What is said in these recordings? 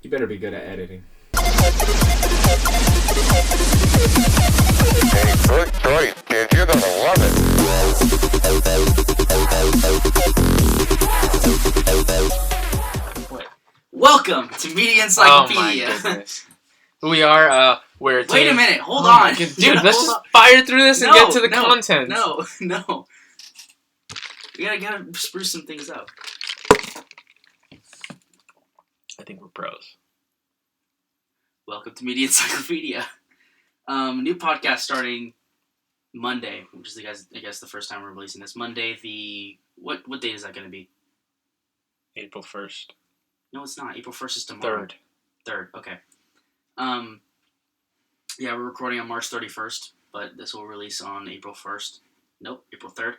You better be good at editing. Hey, good choice, kid. You're gonna love it. Welcome to Media Encyclopedia. Oh my goodness. We're Wait a minute, hold on. Dude, let's just fire through this and get to the content. No. We gotta spruce some things up. I think we're pros. Welcome to Media Encyclopedia. New podcast starting Monday, which is I guess the first time we're releasing this. Monday, what date is that going to be? April 1st. No, it's not. April 1st is tomorrow. 3rd, okay. Yeah, we're recording on March 31st, but this will release on April 1st. Nope, April 3rd.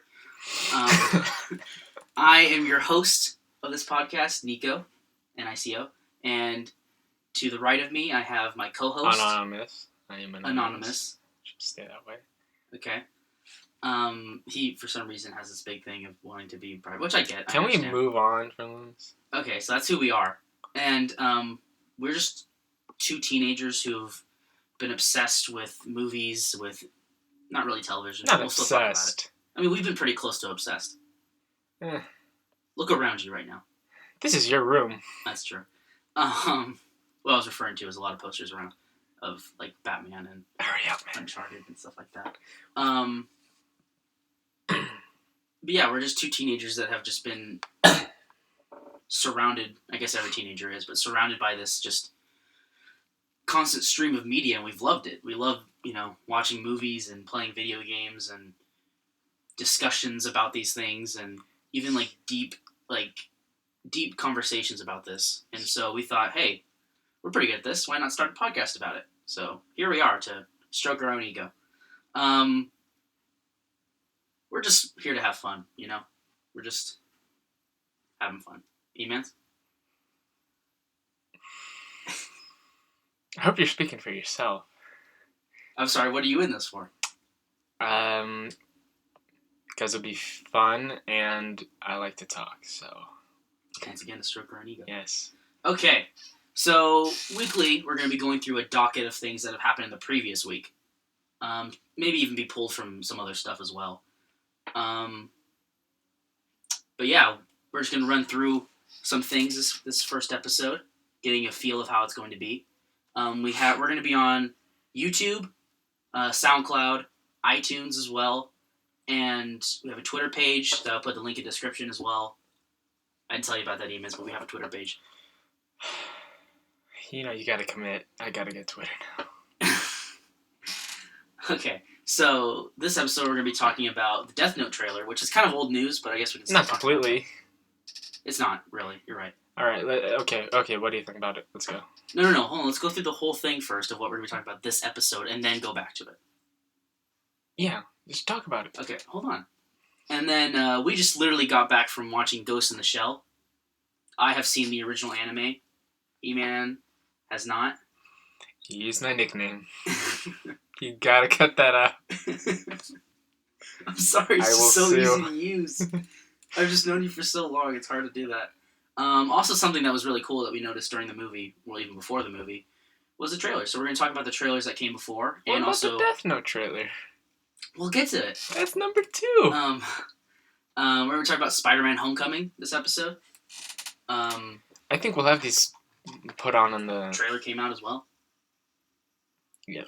I am your host of this podcast, Nico, N-I-C-O, and to the right of me, I have my co-host. Anonymous. I am anonymous. Should stay that way. Okay. He, for some reason, has this big thing of wanting to be private, which I get. Can we move on from this? Okay, so that's who we are. And we're just two teenagers who've been obsessed with movies, with not really television. Not we'll still talk about obsessed. it. I mean, we've been pretty close to obsessed. Look around you right now. This is your room. That's true. What I was referring to is a lot of posters around of like Batman and Hurry up, man. Uncharted and stuff like that. But yeah, we're just two teenagers that have just been surrounded, I guess every teenager is, but surrounded by this just constant stream of media, and we've loved it. We love, watching movies and playing video games and discussions about these things, and even deep conversations about this. And so we thought, hey, we're pretty good at this. Why not start a podcast about it? So here we are to stroke our own ego. We're just here to have fun, We're just having fun. E-mans? I hope you're speaking for yourself. I'm sorry, what are you in this for? Because it'll be fun, and I like to talk, so... Once again, to stroke our own ego. Yes. Okay, so weekly, we're going to be going through a docket of things that have happened in the previous week. Maybe even be pulled from some other stuff as well. But yeah, we're just going to run through some things this first episode, getting a feel of how it's going to be. We're going to be on YouTube, SoundCloud, iTunes as well, and we have a Twitter page that I'll put the link in the description as well. I didn't tell you about that emails, but we have a Twitter page. You gotta commit. I gotta get Twitter now. Okay, so this episode we're going to be talking about the Death Note trailer, which is kind of old news, but I guess we can still Not talk completely. about it. It's not, really. You're right. All right. Okay. What do you think about it? Let's go. No. Hold on. Let's go through the whole thing first of what we're going to be talking about this episode, and then go back to it. Yeah, just talk about it. Okay, hold on. And then we just literally got back from watching Ghost in the Shell. I have seen the original anime. E-Man has not. Use my nickname. You gotta cut that out. I'm sorry, it's just so sue. easy to use. I've just known you for so long, it's hard to do that. Also, something that was really cool that we noticed during the movie, well, even before the movie, was the trailer. So we're going to talk about the trailers that came before. What and about also the Death Note trailer? We'll get to it. That's number 2. We're going to talk about Spider-Man Homecoming this episode. I think we'll have these put on the... Trailer came out as well. Yeah.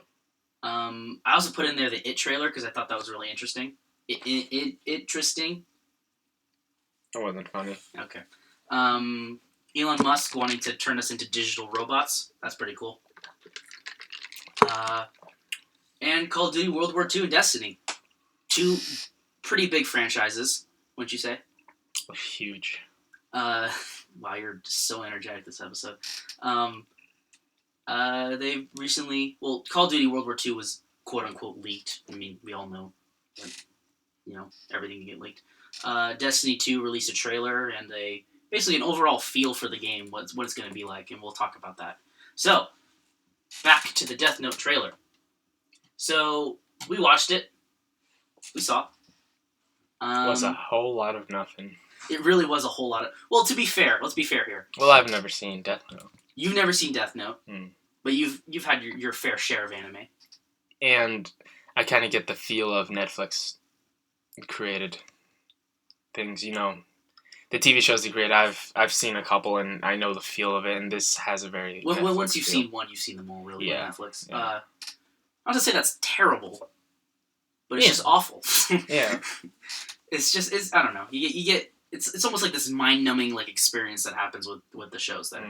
I also put in there the It trailer because I thought that was really interesting. Interesting. It wasn't funny. Okay. Elon Musk wanting to turn us into digital robots. That's pretty cool. And Call of Duty World War II and Destiny. 2 pretty big franchises, wouldn't you say? Huge. Wow, you're just so energetic this episode. They recently... Well, Call of Duty World War II was quote-unquote leaked. I mean, we all know that, everything can get leaked. Destiny 2 released a trailer and basically an overall feel for the game, what it's going to be like, and we'll talk about that. So, back to the Death Note trailer. So, we watched it. We saw. Was a whole lot of nothing. It really was a whole lot of... Well, to be fair, let's be fair here. Well, I've never seen Death Note. You've never seen Death Note, Hmm. but you've had your fair share of anime. And I kind of get the feel of Netflix created things, you know. The TV shows they create, I've seen a couple, and I know the feel of it, and this has a very Well, once Netflix you've feel. seen one, you've seen them all, really, Yeah, on Netflix. yeah. Not to say that's terrible, but it's Yeah. just awful. Yeah. It's I don't know. You get it's almost like this mind numbing like experience that happens with the shows there.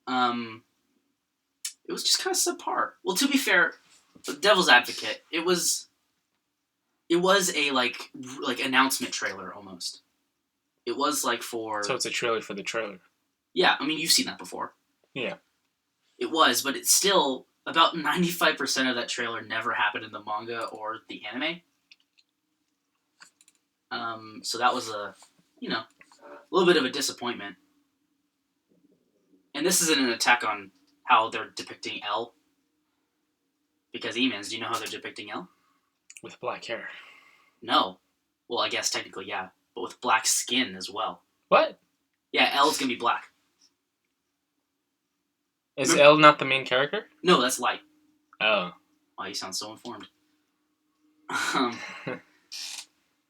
Mm-hmm. It was just kind of subpar. Well, to be fair, Devil's Advocate, it was a like announcement trailer almost. It was like for So it's a trailer for the trailer. yeah. I mean, you've seen that before. Yeah. It was, but it's still about 95% of that trailer never happened in the manga or the anime. So that was a little bit of a disappointment. And this isn't an attack on how they're depicting L. Because Emans, do you know how they're depicting L? With black hair. No. Well, I guess technically, yeah. But with black skin as well. What? Yeah, L is going to be black. Is L not the main character? No, that's Light. Oh. Wow, you sound so informed.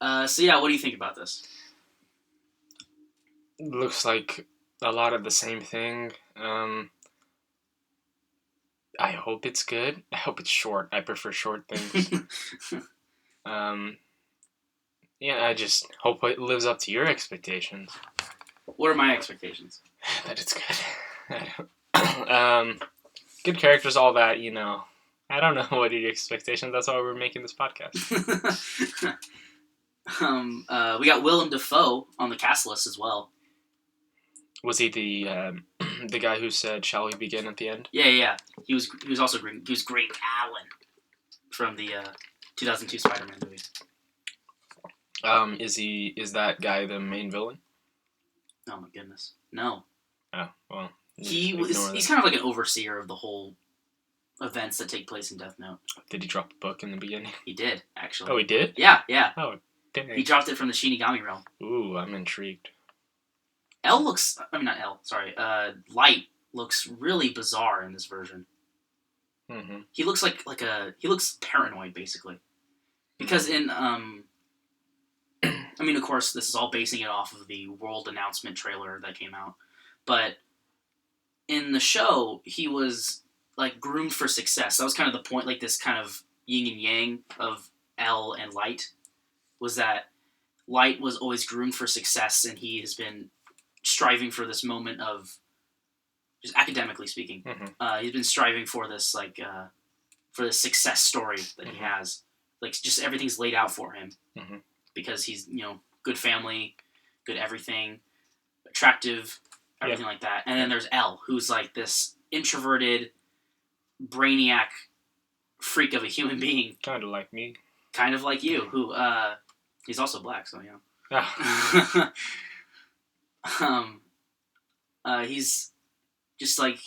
So yeah, what do you think about this? Looks like a lot of the same thing. I hope it's good. I hope it's short. I prefer short things. Yeah, I just hope it lives up to your expectations. What are my expectations? That it's good. Good characters, all that, you know. I don't know what are your expectations. That's why we're making this podcast. We got Willem Dafoe on the cast list as well. Was he the guy who said, "Shall we begin?" at the end? Yeah. He was also Green. He was Green Allen from the 2002 Spider-Man movie. Is that guy the main villain? Oh my goodness, no. Oh well. He's kind of like an overseer of the whole events that take place in Death Note. Did he drop the book in the beginning? He did actually. Oh, he did? Yeah. Oh, dang. He dropped it from the Shinigami realm. Ooh, I'm intrigued. Light looks really bizarre in this version. Mm-hmm. He looks he looks paranoid basically. Because in I mean, of course, this is all basing it off of the world announcement trailer that came out. But in the show, he was like groomed for success. That was kind of the point, like this kind of yin and yang of L and Light, was that Light was always groomed for success, and he has been striving for this moment of, just academically speaking, he's been striving for this for this success story that he has. Like, just everything's laid out for him because he's good family, good everything, attractive, everything like that. And then there's L, who's like this introverted, brainiac freak of a human being, Kind of like me. kind of like you, who he's also black, so he's just like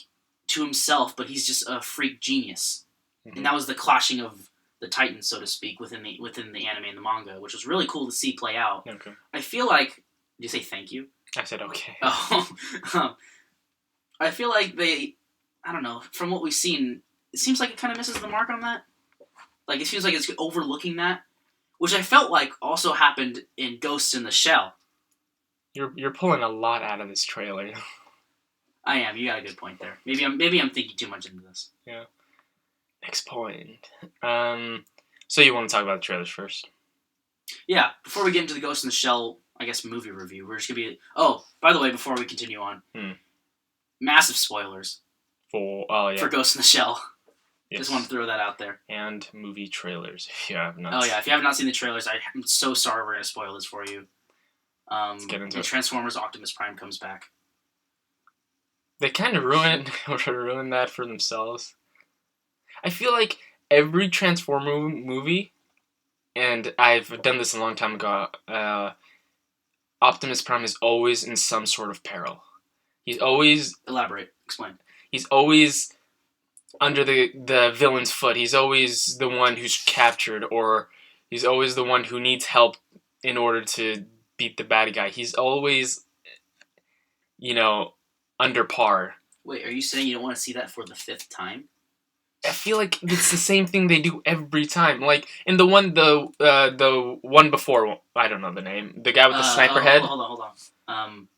to himself, but he's just a freak genius, and that was the clashing of the titans, so to speak, within the anime and the manga, which was really cool to see play out. Okay. I feel like, did you say thank you? I said okay. Oh, I feel like I don't know, from what we've seen, it seems like it kind of misses the mark on that. Like, it seems like it's overlooking that, which I felt like also happened in Ghost in the Shell. You're pulling a lot out of this trailer. I am. You got a good point there. Maybe I'm thinking too much into this. Yeah. Next point. So you want to talk about the trailers first? Yeah. Before we get into the Ghost in the Shell, I guess, movie review, we're just gonna be. Oh, by the way, before we continue on, massive spoilers for Ghost in the Shell. Yes. Just want to throw that out there. And movie trailers, if you have not. Oh yeah, if you have not seen the trailers, I'm so sorry we're gonna spoil this for you. Let's get into it. Transformers Optimus Prime comes back. They kind of ruined that for themselves. I feel like every Transformer movie, and I've done this a long time ago, Optimus Prime is always in some sort of peril. He's always... Elaborate. Explain. He's always under the villain's foot. He's always the one who's captured, or he's always the one who needs help in order to beat the bad guy. He's always, under par. Wait, are you saying you don't want to see that for the 5th time? I feel like it's the same thing they do every time. Like in the one before, I don't know the name. The guy with the sniper head. Hold on.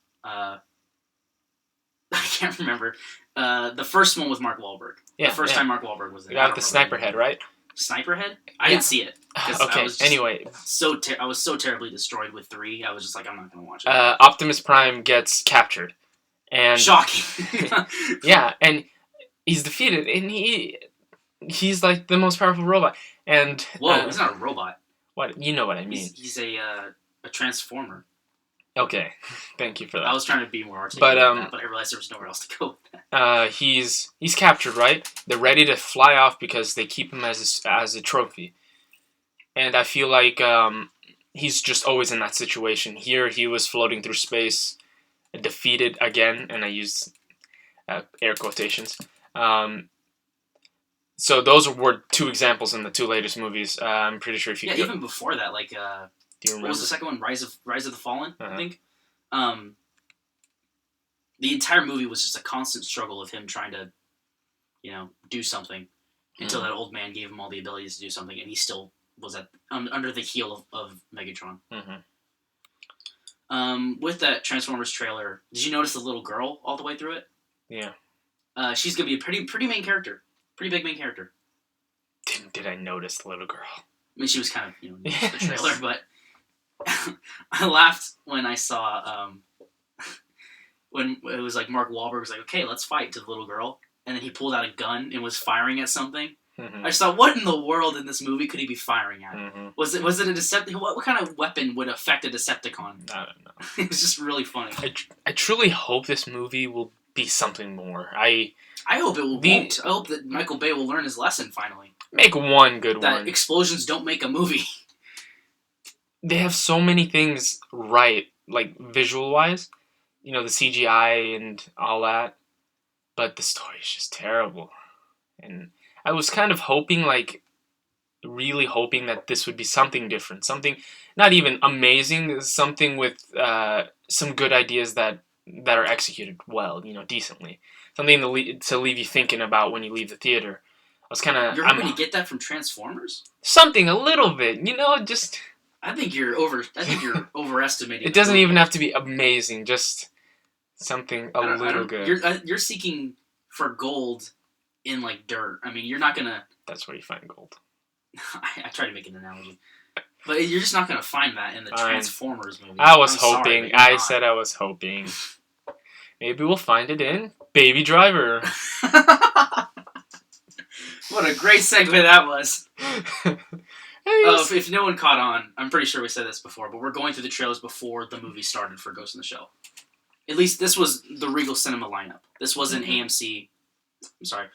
I can't remember. The first one with Mark Wahlberg. Yeah, the first time Mark Wahlberg was in The it. guy with the sniper head, right? Sniper head? I didn't see it. Okay. Anyway, I was so terribly destroyed with 3. I was just like, I'm not gonna watch it. Optimus Prime gets captured, and shocking. yeah, and he's defeated, and he's like the most powerful robot. And whoa, he's not a robot. What you know what I mean? He's a transformer. Okay, thank you for that. I was trying to be more articulate, but I realized there was nowhere else to go with that. He's captured, right? They're ready to fly off because they keep him as a trophy. And I feel like he's just always in that situation. Here, he was floating through space, defeated again, and I used air quotations. So those were 2 examples in the 2 latest movies. I'm pretty sure if you even before that, like. Do you remember? What was the second one? Rise of the Fallen, Uh-huh. I think. The entire movie was just a constant struggle of him trying to, do something until that old man gave him all the abilities to do something, and he still was under the heel of Megatron. Mm-hmm. With that Transformers trailer, did you notice the little girl all the way through it? Yeah. She's gonna be a pretty main character, pretty big main character. Did I notice the little girl? I mean, she was kind of new to the trailer, but. I laughed when I saw when it was like Mark Wahlberg was like, "Okay, let's fight," to the little girl, and then he pulled out a gun and was firing at something. Mm-hmm. I just thought, what in the world in this movie could he be firing at? Mm-hmm. Was it a Decepticon? What kind of weapon would affect a Decepticon? I don't know. It was just really funny. I truly hope this movie will be something more. I hope it won't. I hope that Michael Bay will learn his lesson finally. Make one good that one. Explosions don't make a movie. They have so many things right, like visual-wise, the CGI and all that, but the story is just terrible. And I was kind of really hoping that this would be something different, something not even amazing, something with some good ideas that are executed well, decently, something to leave you thinking about when you leave the theater. I was kind of. You're hoping to get that from Transformers? Something a little bit, just. I think you're overestimating. It doesn't even have to be amazing. Just something a little good. You're seeking for gold in like dirt. I mean, you're not gonna. That's where you find gold. I try to make an analogy, but you're just not gonna find that in the Transformers movie. I was hoping. I said I was hoping. Maybe we'll find it in Baby Driver. What a great segue that was. If no one caught on, I'm pretty sure we said this before, but we're going through the trailers before the movie started for Ghost in the Shell. At least this was the Regal Cinema lineup. This wasn't AMC. I'm sorry.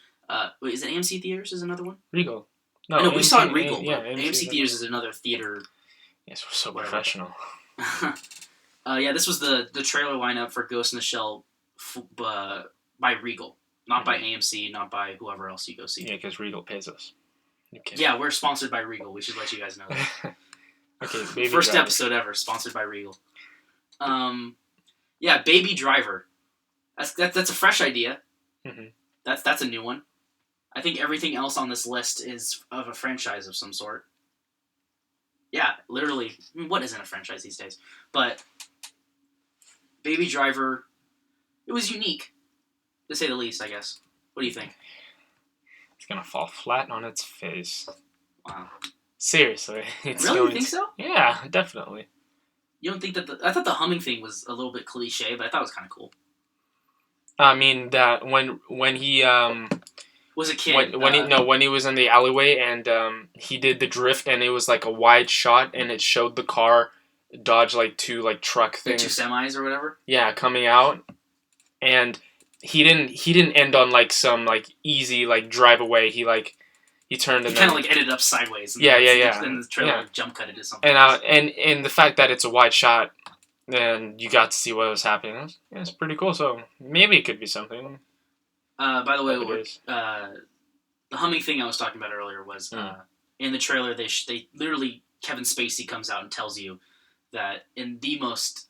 Wait, is it AMC Theaters? Is another one? Regal. No, we saw it Regal. Yeah, AMC Theaters is another theater. Yes, we're so professional. Yeah, this was the trailer lineup for Ghost in the Shell by Regal. Not by AMC, not by whoever else you go see. Yeah, because Regal pays us. Okay. Yeah, we're sponsored by Regal. We should let you guys know that. Okay, Baby First Driver. episode ever, sponsored by Regal. Yeah, Baby Driver. That's a fresh idea. Mm-hmm. That's a new one. I think everything else on this list is of a franchise of some sort. Yeah, literally. I mean, what isn't a franchise these days? But Baby Driver, it was unique, to say the least, I guess. What do you think? It's gonna fall flat on its face. Wow. Seriously. It's really? You think so? Yeah, definitely. You don't think that I thought the humming thing was a little bit cliche, but I thought it was kind of cool. I mean, that when he was a kid. When he was in the alleyway and he did the drift and it was like a wide shot and it showed the car dodge like 2 like truck things. 2 semis or whatever? Yeah, coming out. And he didn't end on like some like easy like drive away. He turned and kind of like ended up sideways. And yeah. Then the trailer jump cut it to something. And the fact that it's a wide shot and you got to see what was happening, it's pretty cool. So maybe it could be something. By the way, the humming thing I was talking about earlier was in the trailer. They literally Kevin Spacey comes out and tells you that in the most,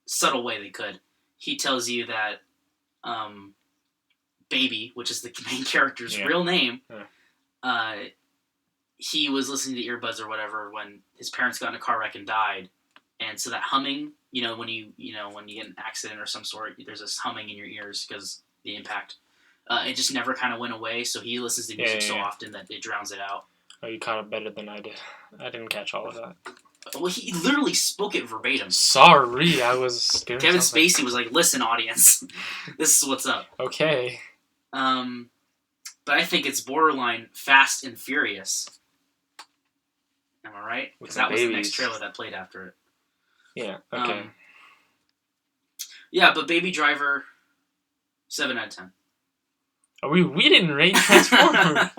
subtle way they could. He tells you that Baby, which is the main character's real name, he was listening to earbuds or whatever when his parents got in a car wreck and died, and so that humming, when you get in an accident or some sort, there's this humming in your ears because the impact. It just never kind of went away, so he listens to music so often that it drowns it out. Oh, you caught it better than I did. I didn't catch all of that. Well, he literally spoke it verbatim. Sorry, I was doing Kevin something. Spacey was like, "Listen, audience, this is what's up." Okay. But I think it's borderline Fast and Furious. Am I right? Because that was the next trailer that played after it. Yeah. Okay. Yeah, but Baby Driver, 7 out of 10. We didn't rate Transformers.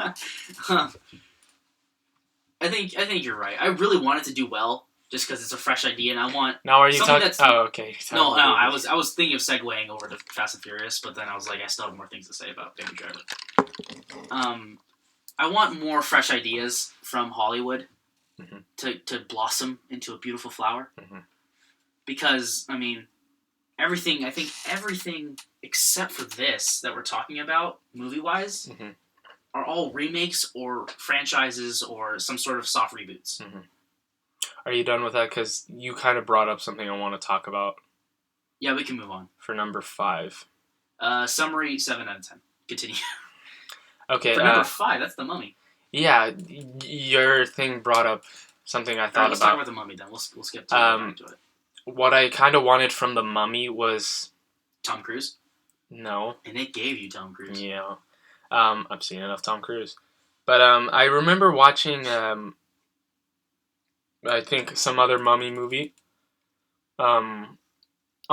I think you're right. I really want it to do well, just because it's a fresh idea, and I want. Now, are you talking? Oh, okay. No. I was thinking of segueing over to Fast and Furious, but then I was like, I still have more things to say about Baby Driver. I want more fresh ideas from Hollywood to blossom into a beautiful flower. Because I think everything except for this that we're talking about, movie-wise, are all remakes or franchises or some sort of soft reboots. Are you done with that? Because you kind of brought up something I want to talk about. Yeah, we can move on. For number 5. Summary, 7 out of 10. Continue. Okay. For number 5, that's The Mummy. Yeah, your thing brought up something I thought about. Let's talk about The Mummy then. We'll skip to it. What I kind of wanted from The Mummy was... Tom Cruise? No. And it gave you Tom Cruise. Yeah. I've seen enough Tom Cruise. But I remember watching, I think, some other Mummy movie on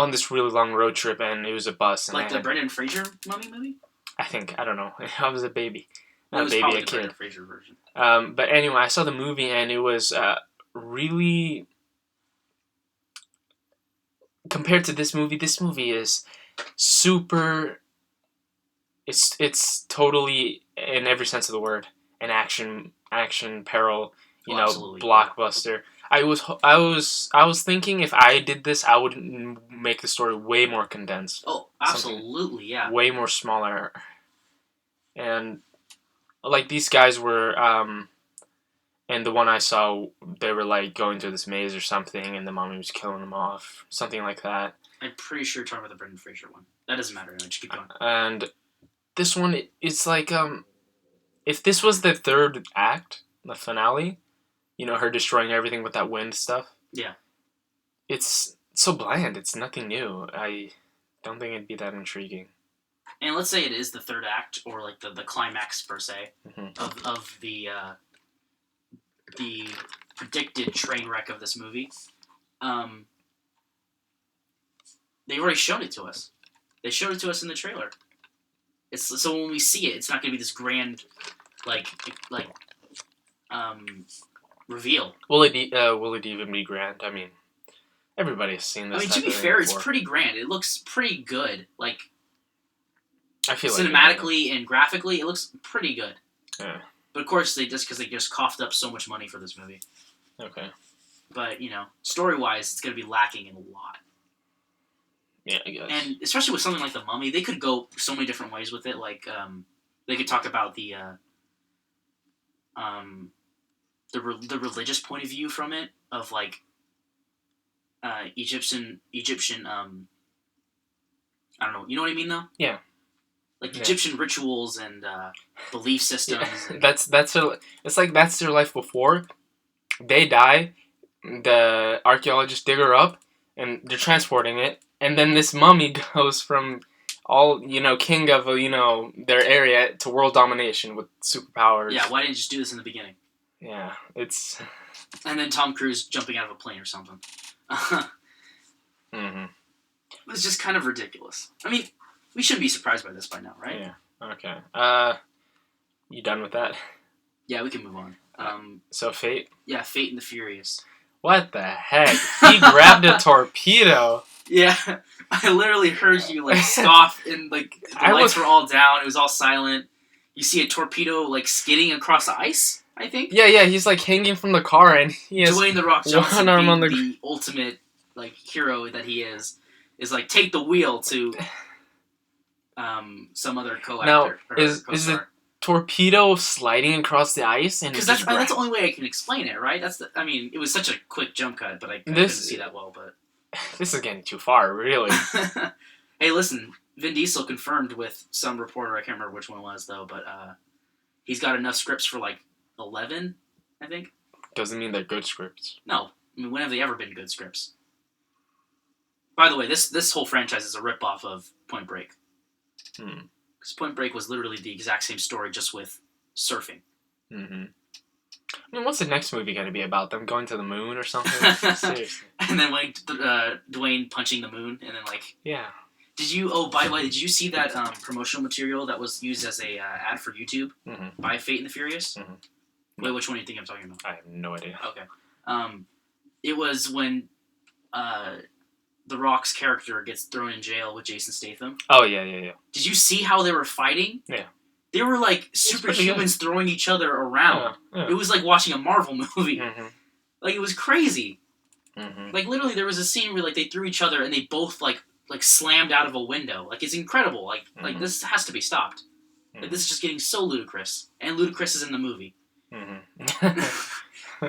this really long road trip, and it was a bus. And like the Brendan Fraser Mummy movie? I don't know. I was a baby. It was probably the Brendan Fraser version. But anyway, I saw the movie, and it was really... Compared to this movie is super... It's totally, in every sense of the word, an action peril, blockbuster. Yeah. I was thinking if I did this, I would make the story way more condensed. Oh, absolutely, yeah. Way more smaller. And like these guys were, and the one I saw, they were like going through this maze or something, and the mummy was killing them off, something like that. I'm pretty sure you're talking about the Brendan Fraser one. That doesn't matter. No, just keep going. And this one, it's like, if this was the third act, the finale, her destroying everything with that wind stuff. Yeah. It's so bland. It's nothing new. I don't think it'd be that intriguing. And let's say it is the third act, or like the climax per se of the predicted train wreck of this movie. They've already shown it to us. They showed it to us in the trailer. So when we see it, it's not going to be this grand, reveal. Will it even be grand? I mean, everybody's seen this. To be fair, it's pretty grand. It looks pretty good. Like, I feel cinematically and graphically, it looks pretty good. Yeah. But of course, they just coughed up so much money for this movie. Okay. But story-wise, it's going to be lacking in a lot. Yeah, I guess. And especially with something like The Mummy, they could go so many different ways with it. Like, they could talk about the religious point of view from it, of like Egyptian. I don't know. You know what I mean, though? Yeah. Like Egyptian rituals and belief systems. Yeah. That's their life before they die. The archaeologists dig her up, and they're transporting it. And then this mummy goes from all, king of, their area to world domination with superpowers. Yeah, why didn't you just do this in the beginning? Yeah, it's... And then Tom Cruise jumping out of a plane or something. It's just kind of ridiculous. I mean, we shouldn't be surprised by this by now, right? Yeah, okay. You done with that? Yeah, we can move on. So Fate? Yeah, Fate and the Furious. What the heck? He grabbed a torpedo. Yeah, I literally heard you scoff, and the lights were all down. It was all silent. You see a torpedo skidding across the ice. I think. Yeah, he's like hanging from the car, and he has Dwayne The Rock Johnson, one arm being on the ultimate like hero that he is like take the wheel to some other co-actor. Now, or is co-star. the torpedo sliding across the ice? And Because that's the only way I can explain it, right? It was such a quick jump cut, but I couldn't see that well. But this is getting too far, really. Hey, listen, Vin Diesel confirmed with some reporter, I can't remember which one it was though, but he's got enough scripts for like 11, I think. Doesn't mean they're good scripts. No, I mean, when have they ever been good scripts? By the way, this whole franchise is a ripoff of Point Break. Because Point Break was literally the exact same story, just with surfing. Mm-hmm. I mean, what's the next movie going to be about? Them going to the moon or something? Seriously. And then Dwayne punching the moon, and then like... Yeah. By the way, did you see that promotional material that was used as a ad for YouTube by Fate and the Furious? Mm-hmm. Wait, which one do you think I'm talking about? I have no idea. Okay. It was when The Rock's character gets thrown in jail with Jason Statham. Oh, yeah. Did you see how they were fighting? Yeah. They were like superhumans throwing each other around. Yeah. It was like watching a Marvel movie. Mm-hmm. Like, it was crazy. Mm-hmm. Like, literally, there was a scene where like they threw each other and they both like slammed out of a window. Like, it's incredible. Like this has to be stopped. Mm-hmm. Like, this is just getting so ludicrous. And Ludacris is in the movie. Mm-hmm.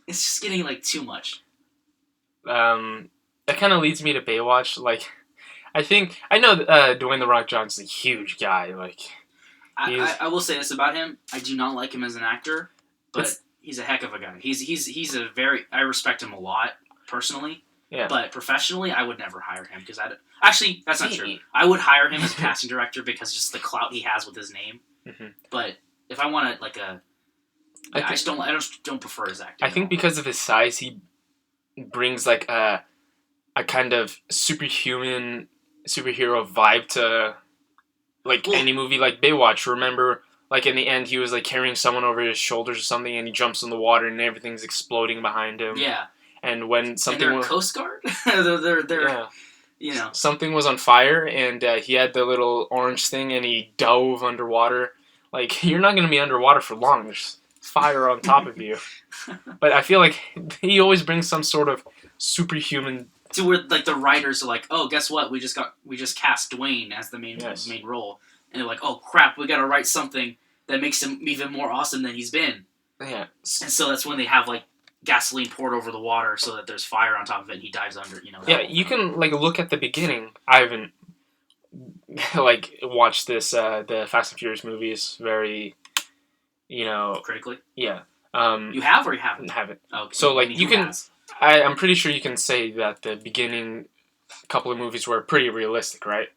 It's just getting like too much. That kind of leads me to Baywatch. Like, I know Dwayne The Rock Johnson's a huge guy. Like, I will say this about him: I do not like him as an actor, but he's a heck of a guy. I respect him a lot personally. Yeah. But professionally, I would never hire him because actually, that's not true. I would hire him as a casting director because just the clout he has with his name. Mm-hmm. But if I wanted like I don't prefer his acting. I think because of his size, he brings like a kind of superhero vibe to like any movie, like Baywatch. Remember, like in the end, he was like carrying someone over his shoulders or something, and he jumps in the water, and everything's exploding behind him. Yeah. And when something was Coast Guard, they're something was on fire, and he had the little orange thing, and he dove underwater. Like, you're not going to be underwater for long. There's fire on top of you. But I feel like he always brings some sort of superhuman to where like the writers are like, oh, guess what? We just cast Dwayne as the main role, and they're like, oh crap, we got to write something that makes him even more awesome than he's been. Yeah. And so that's when they have like gasoline poured over the water so that there's fire on top of it and he dives under. Yeah, you can like look at the beginning. I haven't like watched this the Fast and Furious movies very, critically. Yeah. You have or you haven't? Haven't. Okay. So like you can. I'm pretty sure you can say that the beginning couple of movies were pretty realistic, right?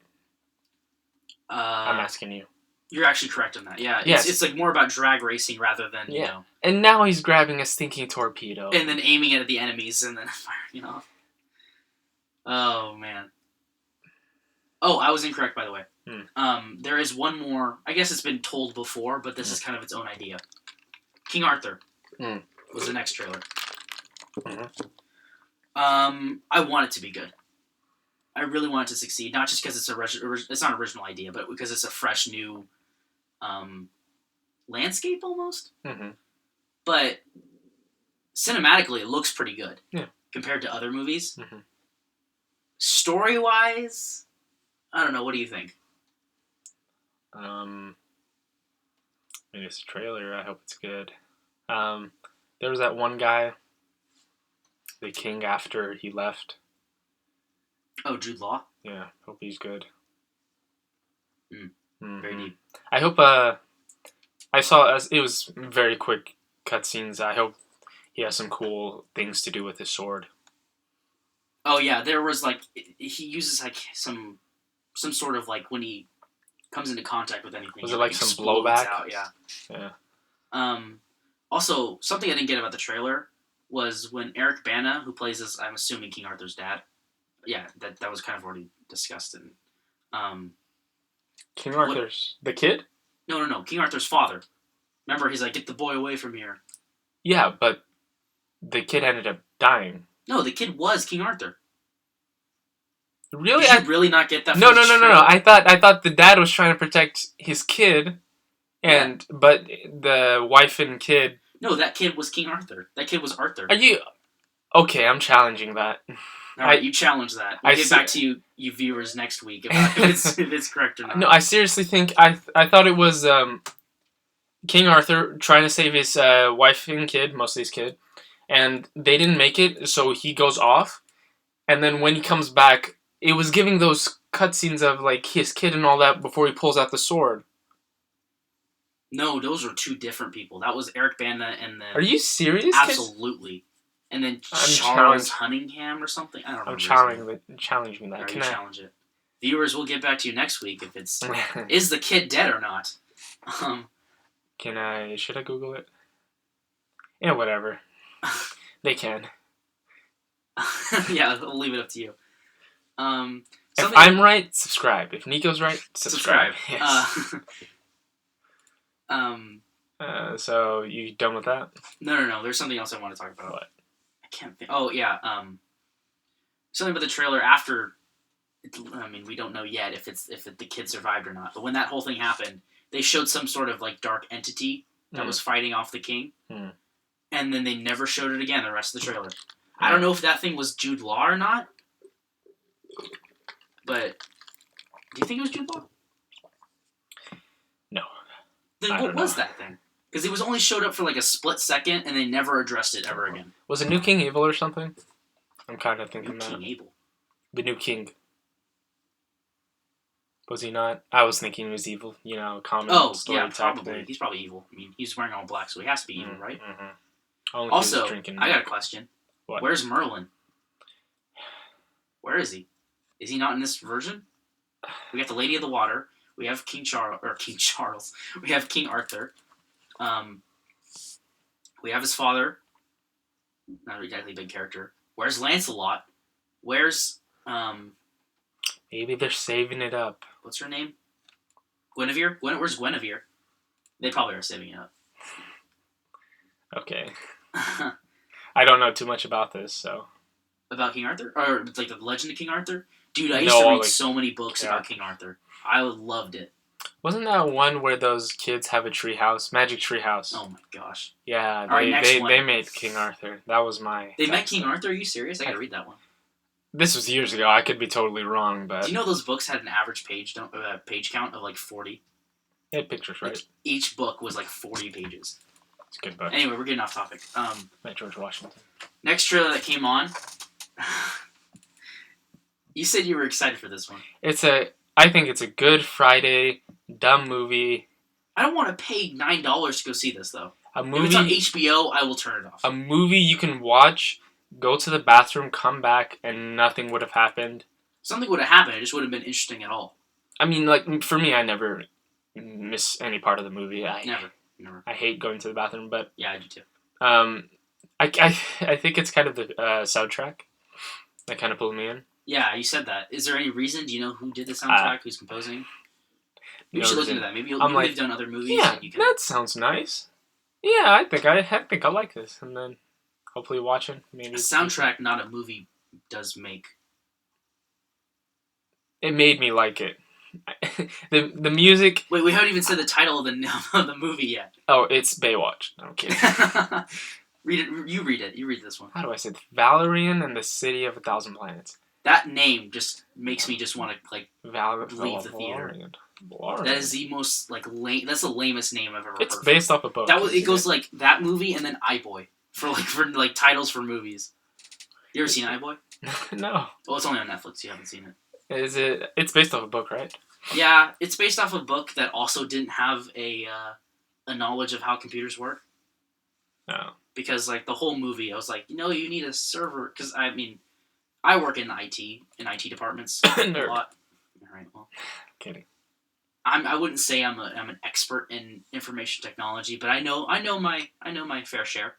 I'm asking you. You're actually correct on that. Yeah. Yes. It's like more about drag racing rather than, you know. And now he's grabbing a stinking torpedo. And then aiming it at the enemies and then firing off. Oh, man. Oh, I was incorrect, by the way. There is one more. I guess it's been told before, but this is kind of its own idea. King Arthur was the next trailer. Mm-hmm. I want it to be good. I really want it to succeed, not just because it's not an original idea, but because it's a fresh new landscape almost. Mm-hmm. But cinematically, it looks pretty good compared to other movies. Mm-hmm. Story-wise, I don't know. What do you think? I mean, it's a trailer. I hope it's good. There was that one guy, the king after he left. Oh, Jude Law? Yeah, hope he's good. Mm-hmm. Very deep. I hope, I saw, it was very quick cutscenes. I hope he has some cool things to do with his sword. Oh, yeah, there was, like, he uses, like, some sort of, like, when he comes into contact with anything. Was it, like, some blowback? Out, yeah. Also, something I didn't get about the trailer was when Eric Bana, who plays as, I'm assuming, King Arthur's dad, that was kind of already discussed. And, King Arthur's... the kid? No. King Arthur's father. Remember, he's like, get the boy away from here. Yeah, but the kid ended up dying. No, the kid was King Arthur. Really? Did you really not get that? No. I thought the dad was trying to protect his kid, But the wife and kid. No, that kid was King Arthur. That kid was Arthur. Are you okay? I'm challenging that. All right, you challenge that. We'll get back to you viewers next week about if it's correct or not. No, I seriously think I thought it was King Arthur trying to save his wife and kid, mostly his kid, and they didn't make it, so he goes off, and then when he comes back, it was giving those cutscenes of like his kid and all that before he pulls out the sword. No, those were two different people. That was Eric Bana and the. Are you serious? Absolutely. And then Charles Cunningham or something. I don't know. I'm challenging that. Can you challenge it? Viewers, we'll get back to you next week if it's is the kid dead or not. Should I Google it? Yeah, whatever. They can. Yeah, I'll leave it up to you. If I'm right, subscribe. If Nico's right, subscribe. Yes. So you done with that? No. There's something else I want to talk about. What? I can't think. Oh yeah. Something about the trailer after. I mean, we don't know yet if the kid survived or not. But when that whole thing happened, they showed some sort of like dark entity that was fighting off the king, and then they never showed it again. The rest of the trailer. I don't know if that thing was Jude Law or not. But do you think it was Jude Law? No. Then what was that thing? Because it was only showed up for like a split second, and they never addressed it ever again. Was it New King Evil or something? I'm kind of thinking that. King Abel. The New King. Was he not? I was thinking he was evil. You know, common story type probably. Thing. He's probably evil. I mean, he's wearing all black, so he has to be evil, right? Mm-hmm. Also, I got a question. What? Where's Merlin? Where is he? Is he not in this version? We got the Lady of the Water. We have King Charles. We have King Arthur. We have his father. Not exactly a big character. Where's Lancelot? Where's Maybe they're saving it up. What's her name? Guinevere? Where's Guinevere? They probably are saving it up. Okay. I don't know too much about this, so. About King Arthur? Or like the Legend of King Arthur? Dude, I used to read so many books about King Arthur. I loved it. Wasn't that one where those kids have a tree house? Magic tree house. Oh my gosh. Yeah, they made King Arthur. That was my... They met King Arthur? Are you serious? I gotta read that one. This was years ago. I could be totally wrong, but... Do you know those books had an average page count of like 40? They had pictures, right? Like, each book was like 40 pages. It's a good book. Anyway, we're getting off topic. By George Washington. Next trailer that came on... You said you were excited for this one. I think it's a Good Friday, dumb movie. I don't want to pay $9 to go see this, though. A movie, if it's on HBO, I will turn it off. A movie you can watch, go to the bathroom, come back, and nothing would have happened. Something would have happened. It just wouldn't have been interesting at all. I mean, like, for me, I never miss any part of the movie. Never. I hate going to the bathroom, but... Yeah, I do too. I think it's kind of the soundtrack that kind of pulled me in. Yeah, you said that. Is there any reason? Do you know who did the soundtrack? Who's composing? Maybe you should look into that. Maybe they've done other movies. Yeah, that sounds nice. Yeah, I think I like this, and then hopefully watch it. Maybe a soundtrack, not a movie, does make. It made me like it. the music. Wait, we haven't even said the title of the movie yet. Oh, it's Baywatch. No, I'm kidding. Read it. You read it. You read this one. How do I say it? Valerian and the City of 1,000 Planets. That name just makes me just want to like leave the theater. Valerian. That is the most like lame. That's the lamest name I've ever heard. It's based off a book. It goes like that movie and then iBoy for titles for movies. You ever seen iBoy? No. Well, it's only on Netflix. You haven't seen it. Is it? It's based off a book, right? Yeah, it's based off a book that also didn't have a knowledge of how computers work. No. Because like the whole movie, I was like, you need a server. Because I mean, I work in IT departments a lot. All right, well, kidding. I wouldn't say I'm an expert in information technology, but I know my fair share,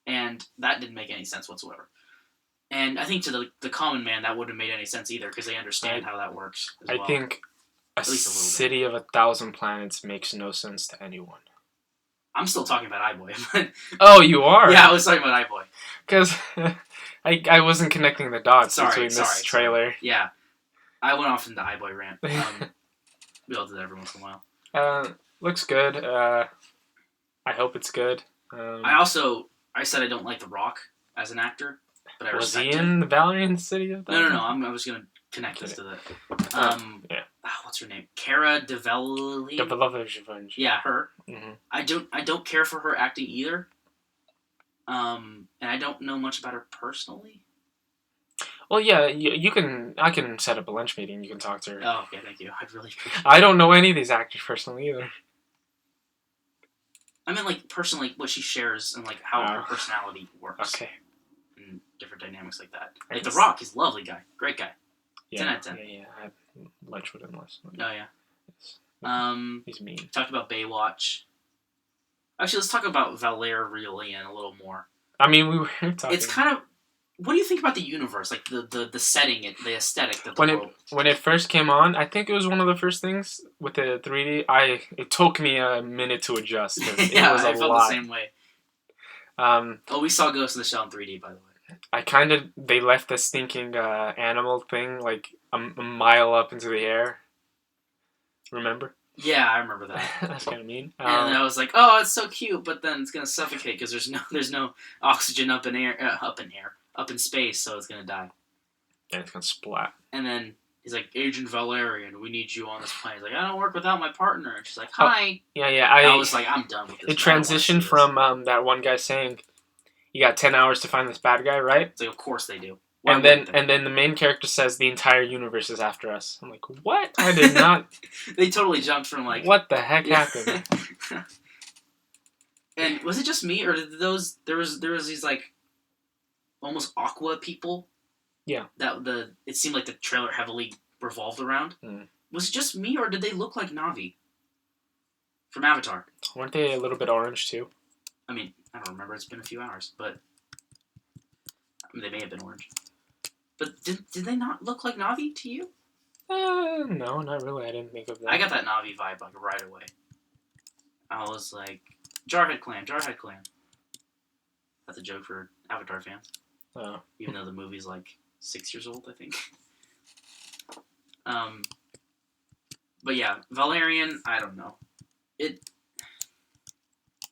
and that didn't make any sense whatsoever. And I think to the common man, that wouldn't have made any sense either, because they understand how that works. I think a City of 1,000 Planets makes no sense to anyone. I'm still talking about iBoy. But oh, you are? Yeah, I was talking about iBoy. Because I wasn't connecting the dots between this trailer. Yeah. I went off into iBoy rant. We all do that every once in a while. looks good. I hope it's good. I said I don't like The Rock as an actor, but I Was he respect in him. the Valerian City of No. Thousand? I was gonna connect this to that. Yeah. What's her name? Cara Delevingne. Delevingne. Yeah, her. Mm-hmm. I don't care for her acting either. And I don't know much about her personally. Well, yeah, you can. I can set up a lunch meeting. You can talk to her. Oh, okay, thank you. I'd really appreciate I don't know any of these actors personally either. I mean, like, personally, what she shares and, like, how her personality works. Okay. And different dynamics like that. Like, Nice. The Rock, he's a lovely guy. Great guy. Yeah, 10 out of 10. Yeah. I had lunch with him last night. Oh, yeah. He's mean. Talked about Baywatch. Actually, let's talk about Valerian a little more. I mean, we were talking. It's kind of... What do you think about the universe? Like, the setting, the aesthetic that the world... When it first came on, I think it was one of the first things with the 3D. It took me a minute to adjust. Yeah, it was I a felt lot. the same way. We saw Ghost in the Shell in 3D, by the way. They left the stinking animal thing like a mile up into the air. Remember? Yeah, I remember that. That's kind of mean. And I was like, "Oh, it's so cute," but then it's gonna suffocate because there's no oxygen up in space, so it's gonna die. And it's gonna splat. And then he's like, "Agent Valerian, we need you on this plane." He's like, "I don't work without my partner." And she's like, "Hi." Yeah. I was like, "I'm done with this." It transitioned from that one guy saying, "You got 10 hours to find this bad guy, right?" It's like, of course they do. And then the main character says the entire universe is after us. I'm like, what? I did not. They totally jumped from like. What the heck happened? And was it just me, or did there was these like almost Aqua people? Yeah. It seemed like the trailer heavily revolved around. Mm. Was it just me, or did they look like Na'vi from Avatar? Weren't they a little bit orange too? I mean, I don't remember. It's been a few hours, but they may have been orange. But did they not look like Na'vi to you? No, not really. I didn't think of that. I got that Na'vi vibe like right away. I was like, Jarhead Clan. That's a joke for Avatar fans. Oh. Even though the movie's like 6 years old, I think. But yeah, Valerian, I don't know. It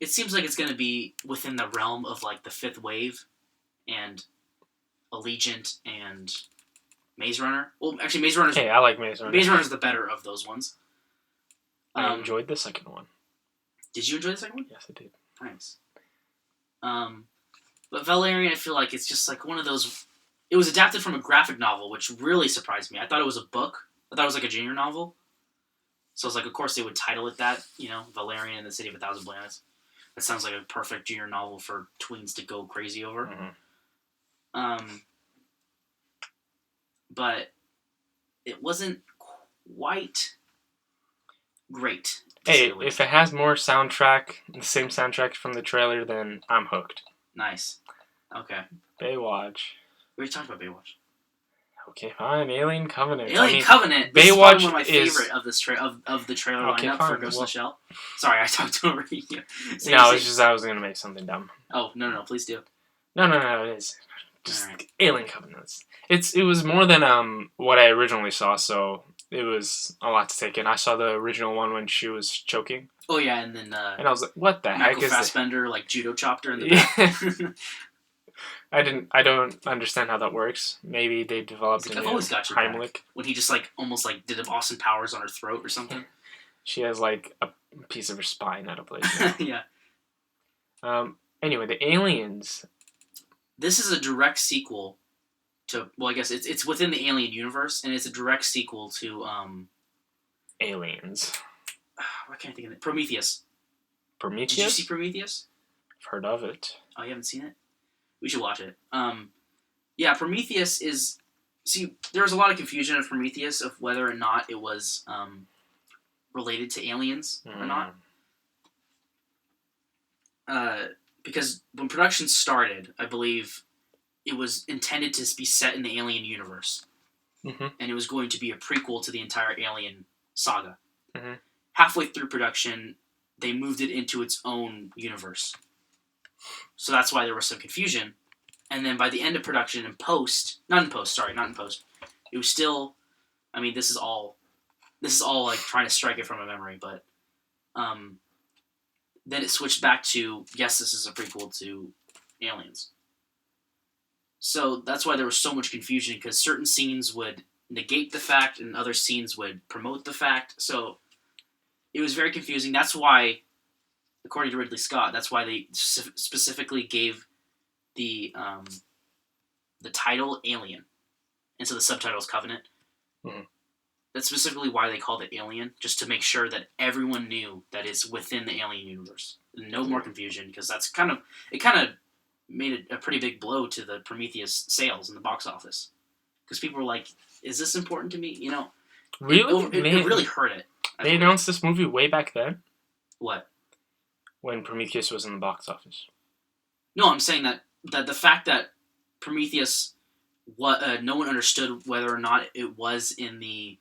seems like it's going to be within the realm of like the Fifth Wave and Allegiant and Maze Runner. Well, actually, Maze Runner's... Hey, I like Maze Runner. Maze Runner's the better of those ones. I enjoyed the second one. Did you enjoy the second one? Yes, I did. Nice. But Valerian, I feel like it's just like one of those... It was adapted from a graphic novel, which really surprised me. I thought it was a book. I thought it was like a junior novel. So I was like, of course they would title it that, Valerian and the City of a Thousand Planets. That sounds like a perfect junior novel for tweens to go crazy over. Mm-hmm. But it wasn't quite great. Hey, if it has more soundtrack, the same soundtrack from the trailer, then I'm hooked. Nice. Okay. Baywatch. We already talked about Baywatch. Okay, fine. Alien Covenant. Covenant. This is probably one of my favorite of this of the trailer lineup for Ghost in the Shell. Sorry, I talked over you. It's just I was gonna make something dumb. Oh no! Please do. No, it is just right. Alien Covenant. It was more than what I originally saw, so it was a lot to take in. I saw the original one when she was choking. Oh yeah, and then and I was like, what the heck is Fassbender like judo chopped her in the back. I don't understand how that works. Maybe they developed I've always got your Heimlich. Back. When he just like almost like did Austin Powers on her throat or something. She has like a piece of her spine out of place. Yeah. Anyway, the aliens. This is a direct sequel to. Well, I guess it's within the Alien universe, and it's a direct sequel to Aliens. What can't I think of it? Prometheus. Prometheus. Did you see Prometheus? I've heard of it. Oh, you haven't seen it? We should watch it. Yeah, Prometheus is... See, there was a lot of confusion of Prometheus of whether or not it was related to aliens or not. Because when production started, I believe it was intended to be set in the Alien universe. Mm-hmm. And it was going to be a prequel to the entire Alien saga. Mm-hmm. Halfway through production, they moved it into its own universe. So that's why there was some confusion. And then by the end of production, not in post, it was still, I mean, this is all like trying to strike it from a memory, but then it switched back to, yes, this is a prequel to Aliens. So that's why there was so much confusion, because certain scenes would negate the fact and other scenes would promote the fact. So it was very confusing. That's why, according to Ridley Scott, that's why they specifically gave the title Alien, and so the subtitle is Covenant. Mm-hmm. That's specifically why they called it Alien, just to make sure that everyone knew that it's within the Alien universe. No more confusion, because that's kind of made a pretty big blow to the Prometheus sales in the box office, because people were like, "Is this important to me?" You know, really, it really hurt it. They announced this movie way back then. What? When Prometheus was in the box office. No, I'm saying that the fact that Prometheus, no one understood whether or not it was in the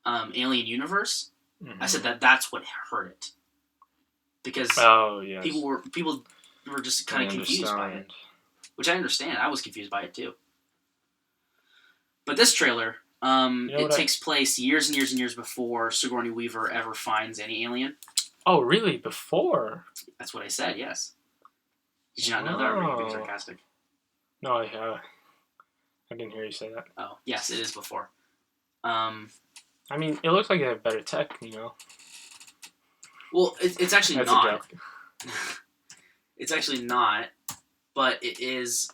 Alien universe. Mm-hmm. I said that's what hurt it, because people were just kind of confused by it, which I understand. I was confused by it too. But this trailer, it takes place years and years and years before Sigourney Weaver ever finds any alien. Oh, really? Before? That's what I said. Yes. Did you not know that? Or were you being sarcastic? No, I didn't hear you say that. Oh, yes, it is before. I mean, it looks like they have better tech, you know. Well, it's actually That's not. A joke. It's actually not, but it is.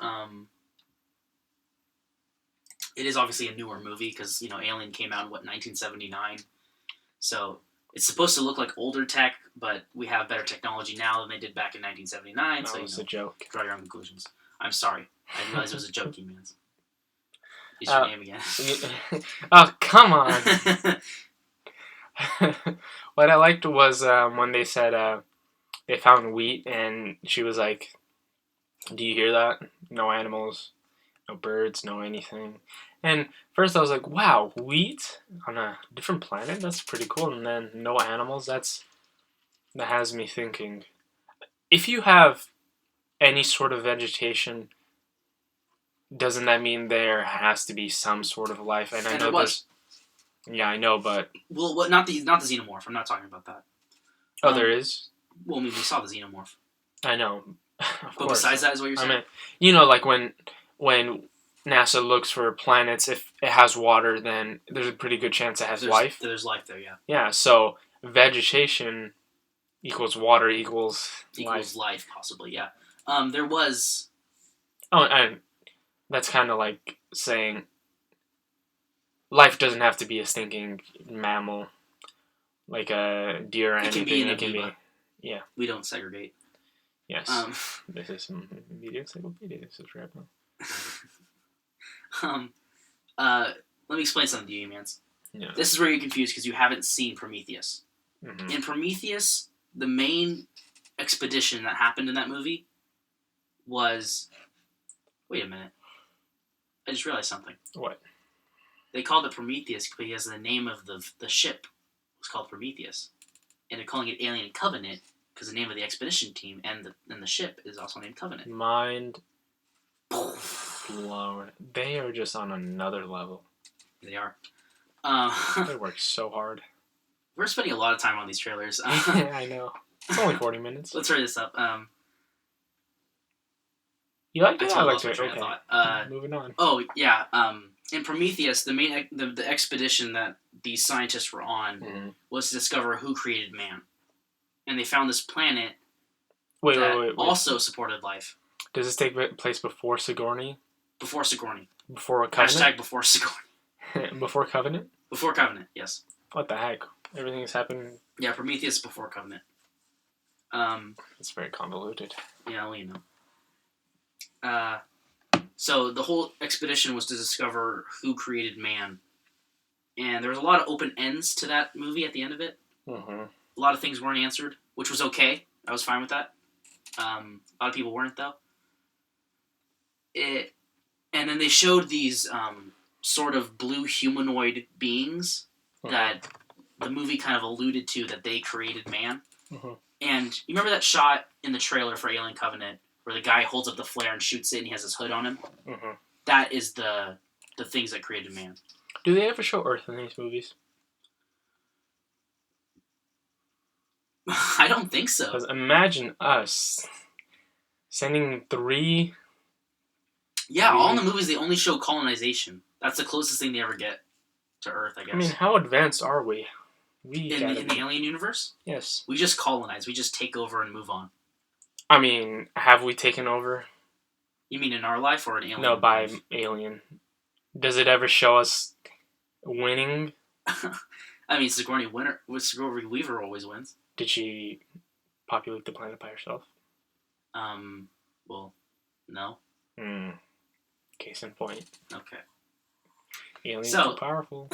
It is obviously a newer movie, because Alien came out in 1979, so it's supposed to look like older tech, but we have better technology now than they did back in 1979. That so was a joke. Draw your own conclusions. I'm sorry. I didn't realize it was a joke, man. Is your name again? Oh, come on. What I liked was when they said they found wheat, and she was like, "Do you hear that? No animals, no birds, no anything." And first I was like, "Wow, wheat on a different planet? That's pretty cool." And then no animals. That has me thinking. If you have any sort of vegetation, doesn't that mean there has to be some sort of life? And I know there was. Yeah, I know, but well, not the xenomorph. I'm not talking about that. Oh, there is. Well, I mean, we saw the xenomorph. I know. But besides that, is what you're saying? I mean, like when NASA looks for planets, if it has water, then there's a pretty good chance it has life. There's life there, yeah. Yeah. So vegetation equals water equals life, possibly, yeah. There was. Oh, and that's kind of like saying life doesn't have to be a stinking mammal, like a deer or anything. It can be. Yeah. We don't segregate. Yes. This is some media encyclopedia. Subscribe now. Let me explain something to you, mans. Yeah. This is where you're confused, because you haven't seen Prometheus. Mm-hmm. In Prometheus, the main expedition that happened in that movie was... Wait a minute. I just realized something. What? They called it Prometheus because the name of the ship was called Prometheus. And they're calling it Alien Covenant because the name of the expedition team and the ship is also named Covenant. Mind blown. They are just on another level. They are. They work so hard. We're spending a lot of time on these trailers. Yeah, I know. It's only 40 minutes. Let's hurry this up. You like it? I like it. Okay. Moving on. Oh, yeah. In Prometheus, the expedition that these scientists were on was to discover who created man. And they found this planet that also supported life. Does this take place before Sigourney? Before Sigourney. Before Covenant? Hashtag before Sigourney. Before Covenant? Before Covenant, yes. What the heck? Everything is happening... Yeah, Prometheus before Covenant. It's very convoluted. Yeah, well, you know. So the whole expedition was to discover who created man. And there was a lot of open ends to that movie at the end of it. Mm-hmm. A lot of things weren't answered, which was okay. I was fine with that. A lot of people weren't, though. And then they showed these sort of blue humanoid beings that the movie kind of alluded to that they created man. Mm-hmm. And you remember that shot in the trailer for Alien Covenant where the guy holds up the flare and shoots it and he has his hood on him? Mm-hmm. That is the things that created man. Do they ever show Earth in these movies? I don't think so. Because imagine us sending 3. Yeah, all in the movies they only show colonization. That's the closest thing they ever get to Earth, I guess. I mean, how advanced are we? In the alien universe, Yes. we just colonize. We just take over and move on. I mean, have we taken over? You mean in our life or an alien? No, by life? alien. Does it ever show us winning? I mean, Sigourney Weaver always wins. Did she populate the planet by herself? Well, no. Case in point. Okay. Aliens So, too powerful.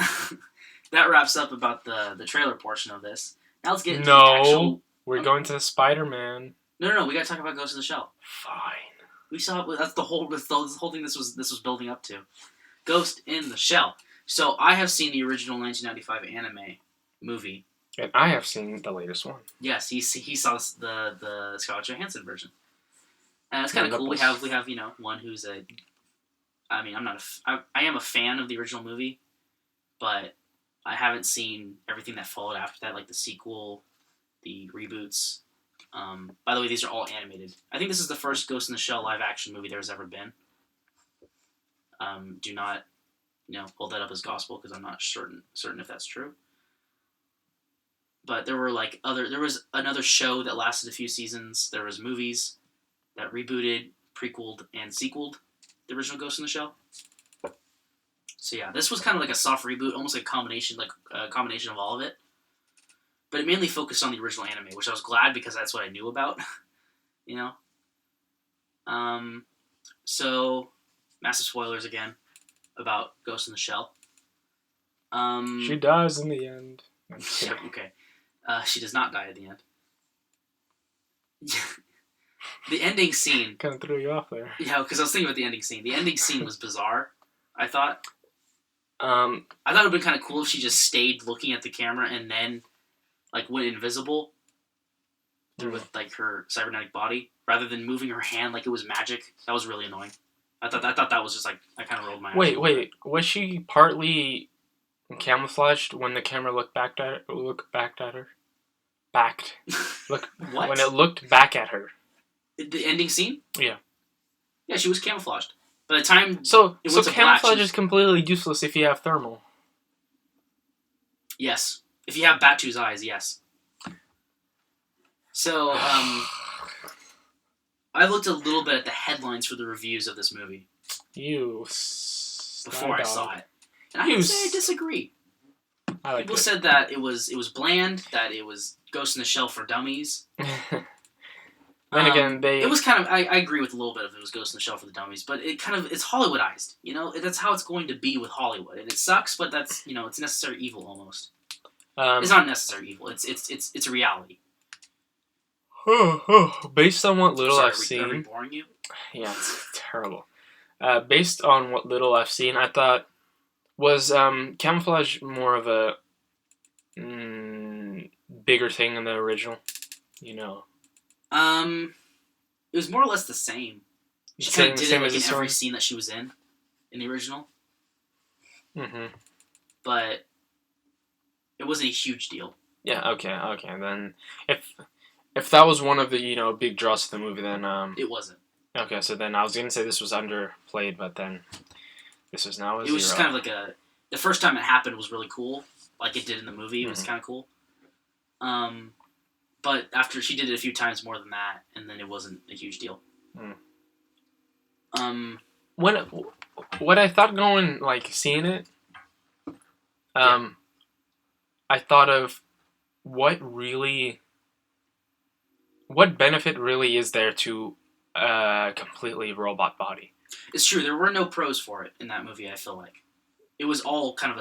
That wraps up about the trailer portion of this. Now let's get into the No, actual... we're going to the Spider-Man. No. We gotta talk about Ghost in the Shell. Fine. We saw that's the whole thing this was building up to. Ghost in the Shell. So I have seen the original 1995 anime movie. And I have seen the latest one. Yes, he saw the Scarlett Johansson version. And it's kind of cool. We have one who's a. I mean, I am a fan of the original movie, but I haven't seen everything that followed after that, like the sequel, the reboots. By the way, these are all animated. I think this is the first Ghost in the Shell live action movie there's ever been. Do not, hold that up as gospel because I'm not certain if that's true. But there was another show that lasted a few seasons. There was movies that rebooted, prequeled, and sequeled the original Ghost in the Shell. So yeah, this was kind of like a soft reboot, almost like a combination of all of it. But it mainly focused on the original anime, which I was glad because that's what I knew about, So, massive spoilers again about Ghost in the Shell. She dies in the end. Okay. She does not die at the end. The ending scene... Kind of threw you off there. Yeah, because I was thinking about the ending scene. The ending scene was bizarre, I thought. I thought it would have been kind of cool if she just stayed looking at the camera and then, went invisible with, her cybernetic body, rather than moving her hand like it was magic. That was really annoying. I thought that was just, I kind of rolled my eyes. Wait. Was she partly camouflaged when the camera looked back at her? Look, What? When it looked back at her. The ending scene? Yeah. Yeah, she was camouflaged. By the time So it went to camouflage black, is completely useless if you have thermal. Yes. If you have Batu's eyes, yes. So, I looked a little bit at the headlines for the reviews of this movie. Before I saw it. And I have to say I disagree. People said that it was bland, that it was Ghost in the Shell for dummies. Then again, it was kind of... I agree with a little bit of it was Ghost in the Shell for the dummies, but it's Hollywoodized. That's how it's going to be with Hollywood. And it sucks, but that's, it's necessary evil almost. It's not necessary evil. It's a reality. Based on what little I've seen... Are we boring you? Yeah, it's terrible. Based on what little I've seen, I thought... Was camouflage more of a bigger thing in the original? It was more or less the same. She kind of did it in every scene that she was in the original. Mm-hmm. But it wasn't a huge deal. Yeah. Okay. Then if that was one of the big draws of the movie, then it wasn't. Okay, so then I was gonna say this was underplayed, but then this was now a 0. It was just kind of like the first time it happened was really cool, like it did in the movie. It was kind of cool. But after she did it a few times more than that, and then it wasn't a huge deal. What I thought going seeing it, I thought of what benefit really is there to a completely robot body. It's true. There were no pros for it in that movie. I feel like it was all kind of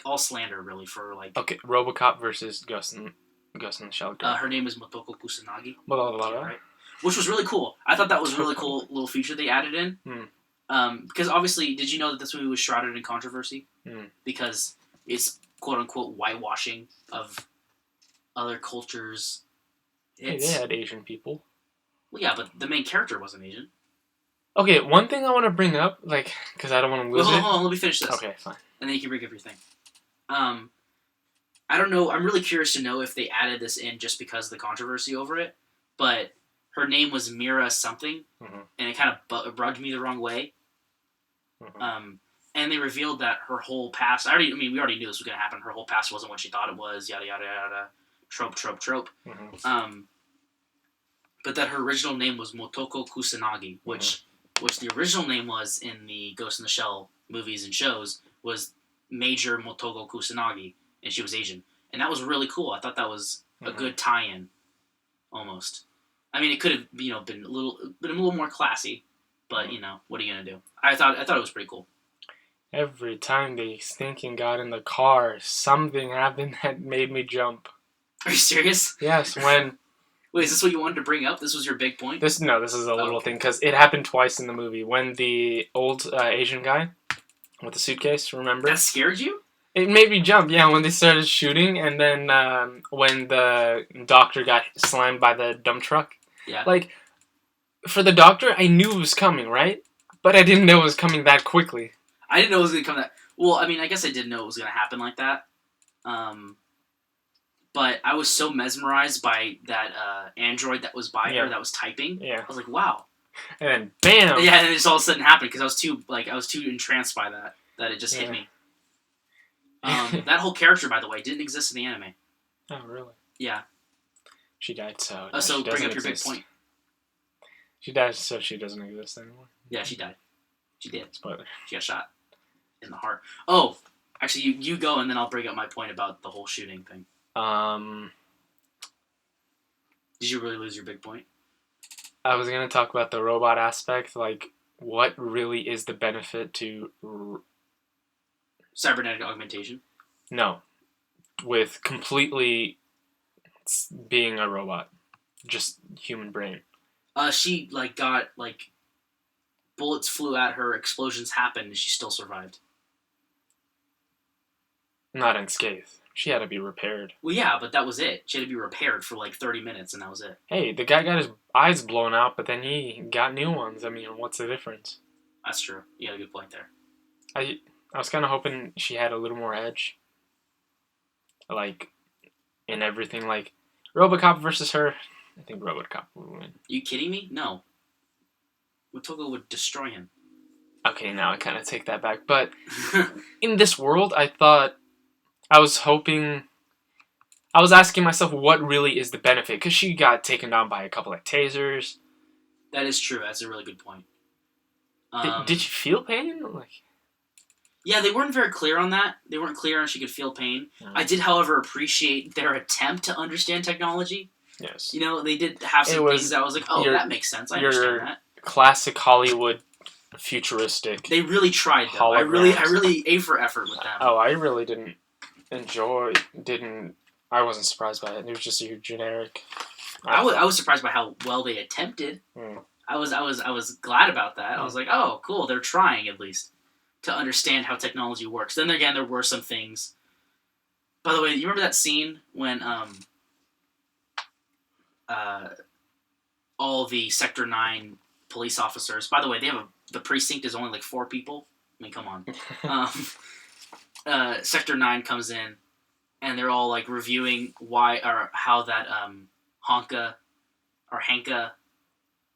all slander really for Okay, RoboCop versus Ghost in the Shell. Her name is Motoko Kusanagi. Right? Which was really cool. I thought that was a really cool little feature they added in. Because obviously, did you know that this movie was shrouded in controversy? Because it's quote unquote whitewashing of other cultures. Hey, they had Asian people. Well, yeah, but the main character wasn't Asian. Okay, one thing I want to bring up, because I don't want to lose it. Hold on, let me finish this. Okay, fine. And then you can bring up your thing. I don't know. I'm really curious to know if they added this in just because of the controversy over it. But her name was Mira something, and it kind of rubbed me the wrong way. And they revealed that her whole past. We already knew this was going to happen. Her whole past wasn't what she thought it was. Yada yada yada. Trope. But that her original name was Motoko Kusanagi, which the original name was in the Ghost in the Shell movies and shows was Major Motoko Kusanagi, and she was Asian, and that was really cool. I thought that was a good tie-in, almost. I mean, it could have been a little more classy, but what are you gonna do? I thought it was pretty cool. Every time they stinking got in the car, something happened that made me jump. Are you serious? Yes, when. Wait, is this what you wanted to bring up? This was your big point? This is a little thing, because it happened twice in the movie. When the old Asian guy with the suitcase, remember? That scared you? It made me jump, yeah, when they started shooting, and then when the doctor got slammed by the dump truck. Yeah. Like, for the doctor, I knew it was coming, right? But I didn't know it was coming that quickly. I didn't know it was going to come that... Well, I mean, I guess I did know it was going to happen like that. But I was so mesmerized by that android that was by her that was typing. Yeah. I was like, wow. And then, bam! Yeah, and it just all of a sudden happened because I was too entranced by that it just hit me. That whole character, by the way, didn't exist in the anime. Oh, really? Yeah. She died, so... So bring up your big point. She died, so she doesn't exist anymore. Yeah, she died. She did. Spoiler. She got shot in the heart. Oh, actually, you go, and then I'll bring up my point about the whole shooting thing. Did you really lose your big point? I was going to talk about the robot aspect, like, what really is the benefit to... Cybernetic augmentation? No. With completely being a robot. Just human brain. She, got, bullets flew at her, explosions happened, and she still survived. Not unscathed. She had to be repaired. Well, yeah, but that was it. She had to be repaired for 30 minutes, and that was it. Hey, the guy got his eyes blown out, but then he got new ones. I mean, what's the difference? That's true. You got a good point there. I was kind of hoping she had a little more edge. In everything. RoboCop versus her. I think RoboCop would win. You kidding me? No. Motoko would destroy him. Okay, now I kind of take that back. But in this world, I was asking myself what really is the benefit, because she got taken down by a couple of tasers. That is true. That's a really good point. Did you feel pain? Yeah, they weren't very clear on that. They weren't clear on she could feel pain. I did, however, appreciate their attempt to understand technology. Yes. They did have some things that I was like, oh, that makes sense. I understand that. Classic Hollywood futuristic. They really tried, though. I really A for effort with them. Oh, I really didn't I wasn't surprised by it. It was just a generic. I was surprised by how well they attempted. I was glad about that. I was like, oh, cool. They're trying at least to understand how technology works. Then again, there were some things. By the way, you remember that scene when all the Sector 9 police officers. By the way, the precinct is only 4 people. I mean, come on. Sector 9 comes in, and they're all reviewing how that Hanka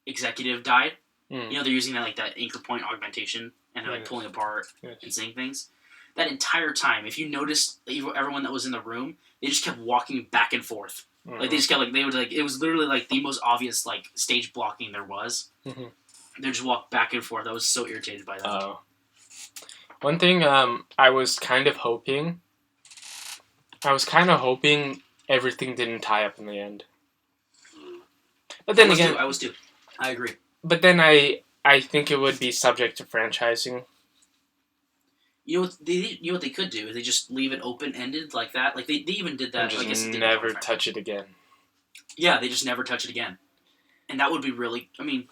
executive died. They're using that anchor point augmentation, and they're pulling apart and saying things. That entire time, if you noticed, everyone that was in the room, they just kept walking back and forth. They just kept it was literally the most obvious stage blocking there was. They just walked back and forth. I was so irritated by that. Oh. One thing I was kind of hoping everything didn't tie up in the end. But then I was too. I agree. But then I think it would be subject to franchising. You know what they could do is they just leave it open ended like that. They even did that. And just never touch it again. Yeah, they just never touch it again, and that would be really. I mean,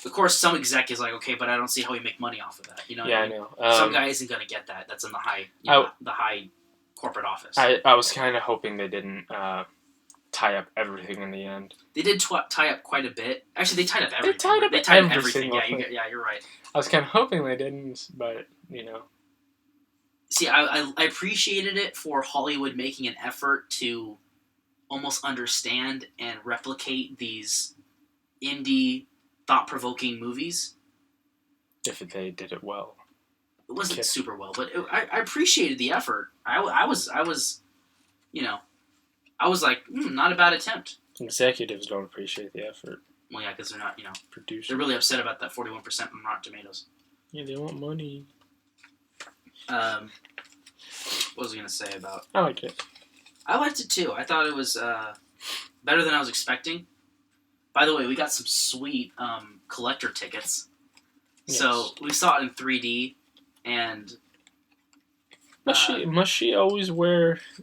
of course, some exec is okay, but I don't see how we make money off of that. Yeah, I know. Some guy isn't gonna get that. That's in the high, the high corporate office. I was kind of hoping they didn't tie up everything in the end. They did tie up quite a bit. Actually, they tied up everything. They tied up everything. Yeah, you're right. I was kind of hoping they didn't, but See, I appreciated it for Hollywood making an effort to almost understand and replicate these indie, thought-provoking movies. If they did it well. It wasn't Okay. super well, but I appreciated the effort. I was, you know, I was like, not a bad attempt. Executives don't appreciate the effort. Well, yeah, because they're not, Producers. they're really upset about that 41% on Rotten Tomatoes. Yeah, they want money. What was I gonna say about? I liked it. I liked it too. I thought it was better than I was expecting. By the way, we got some sweet collector tickets. Yes. So we saw it in 3D, and Must she always